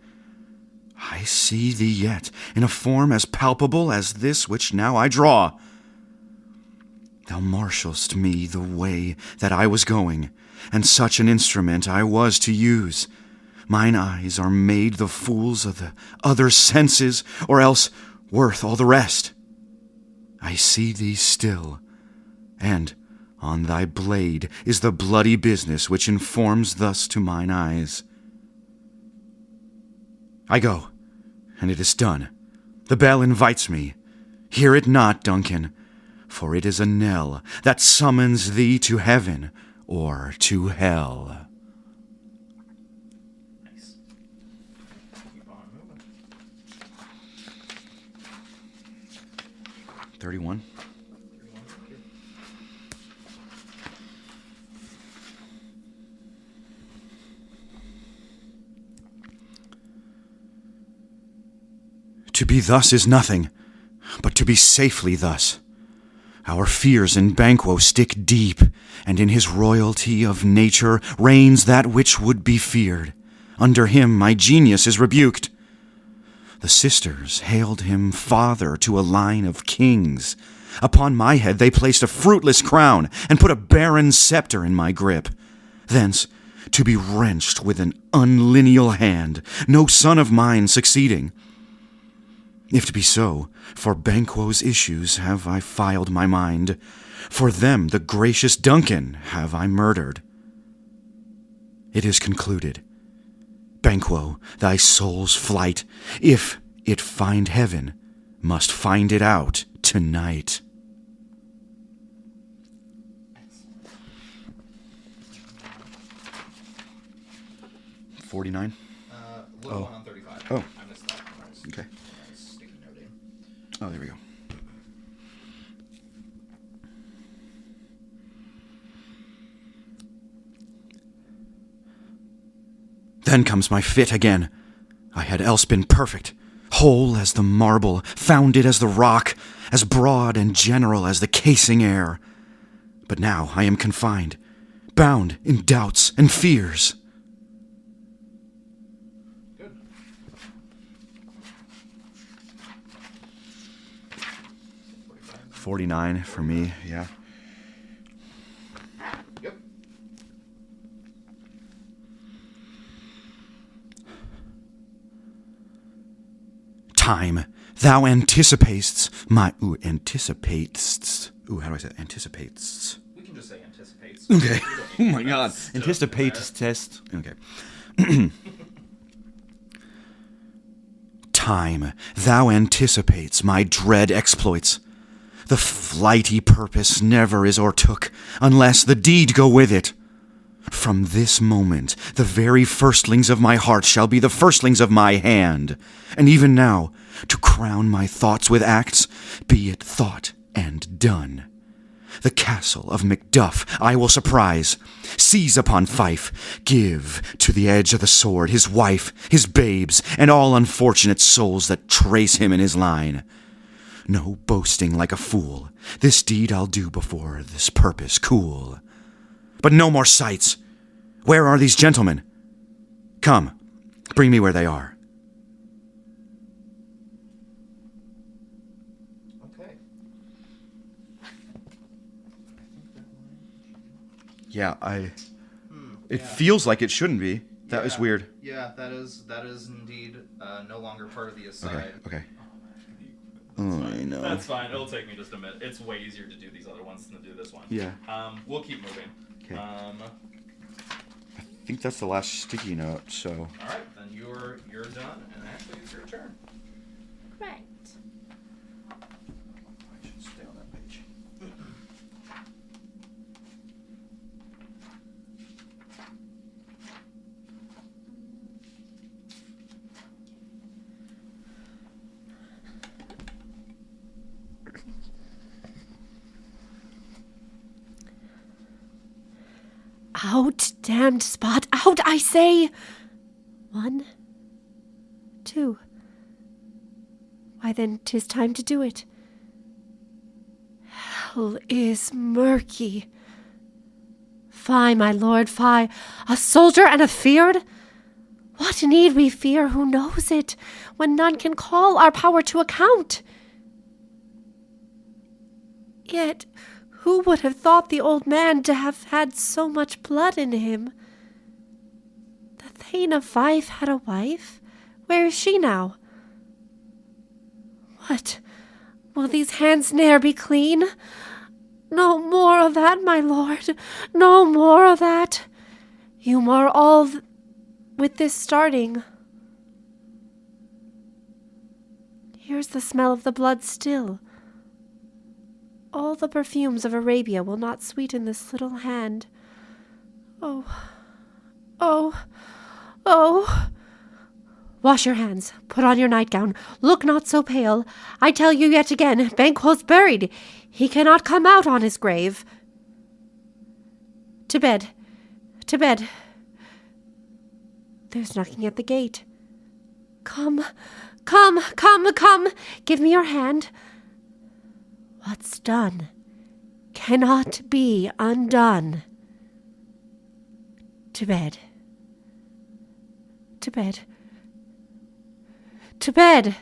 I see thee yet, in a form as palpable as this which now I draw. Thou marshalst me the way that I was going, and such an instrument I was to use. Mine eyes are made the fools of the other senses, or else worth all the rest. I see thee still, and on thy blade is the bloody business which informs thus to mine eyes. I go, and it is done. The bell invites me. Hear it not, Duncan, for it is a knell that summons thee to heaven or to hell. Nice. Keep on moving. 31. To be thus is nothing, but to be safely thus. Our fears in Banquo stick deep, and in his royalty of nature reigns that which would be feared. Under him my genius is rebuked. The sisters hailed him father to a line of kings. Upon my head they placed a fruitless crown, and put a barren scepter in my grip. Thence, to be wrenched with an unlineal hand, no son of mine succeeding. If to be so, for Banquo's issues have I filed my mind. For them the gracious Duncan have I murdered. It is concluded. Banquo, thy soul's flight, if it find heaven, must find it out tonight. $49. Little one on 35. Oh. I missed that. Okay. Sticky noting. Oh, there we go. Then comes my fit again. I had else been perfect, whole as the marble, founded as the rock, as broad and general as the casing air. But now I am confined, bound in doubts and fears. Good. 49 for me, yeah. Yep. Time, thou anticipatest my... anticipates... how do I say it? Anticipates. We can just say anticipates. Okay. We don't Oh need my god. to- Anticipates test. Okay. time thou anticipates my dread exploits. The flighty purpose never is o'ertook, unless the deed go with it. From this moment, the very firstlings of my heart shall be the firstlings of my hand. And even now, to crown my thoughts with acts, be it thought and done. The castle of Macduff I will surprise, seize upon Fife, give to the edge of the sword his wife, his babes, and all unfortunate souls that trace him in his line. No boasting like a fool, this deed I'll do before this purpose cool. But no more sights. Where are these gentlemen? Come, bring me where they are. Okay. Yeah, It feels like it shouldn't be. That was weird. Yeah, that is indeed no longer part of the aside. Okay. That's I know. That's fine. It'll take me just a minute. It's way easier to do these other ones than to do this one. Yeah. We'll keep moving. Okay. I think that's the last sticky note, so... All right, then you're done, and actually it's your turn. Right. I should stay on that page. Out, damned spot, out, I say! 1, 2. Why then, 'tis time to do it. Hell is murky. Fie, my lord, fie, a soldier and a feared? What need we fear, who knows it, when none can call our power to account? Yet, who would have thought the old man to have had so much blood in him? The Thane of Fife had a wife? Where is she now? What? Will these hands ne'er be clean? No more of that, my lord. No more of that. You mar all with this starting. Here's the smell of the blood still. All the perfumes of Arabia will not sweeten this little hand. Oh, oh, oh. Wash your hands, put on your nightgown, look not so pale. I tell you yet again, Banquo's buried. He cannot come out on his grave. To bed, to bed. There's knocking at the gate. Come, come, come, come, give me your hand. What's done cannot be undone. To bed. To bed. To bed.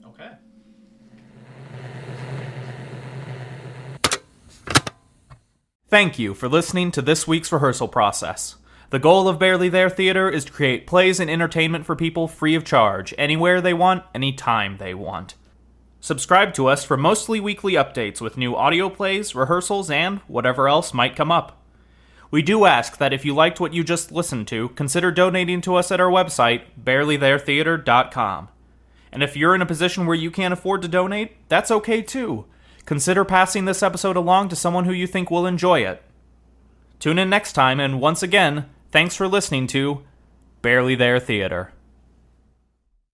Okay. Thank you for listening to this week's rehearsal process. The goal of Barely There Theater is to create plays and entertainment for people free of charge, anywhere they want, anytime they want. Subscribe to us for mostly weekly updates with new audio plays, rehearsals, and whatever else might come up. We do ask that if you liked what you just listened to, consider donating to us at our website, barelytheretheater.com. And if you're in a position where you can't afford to donate, that's okay too. Consider passing this episode along to someone who you think will enjoy it. Tune in next time, and once again, thanks for listening to Barely There Theater.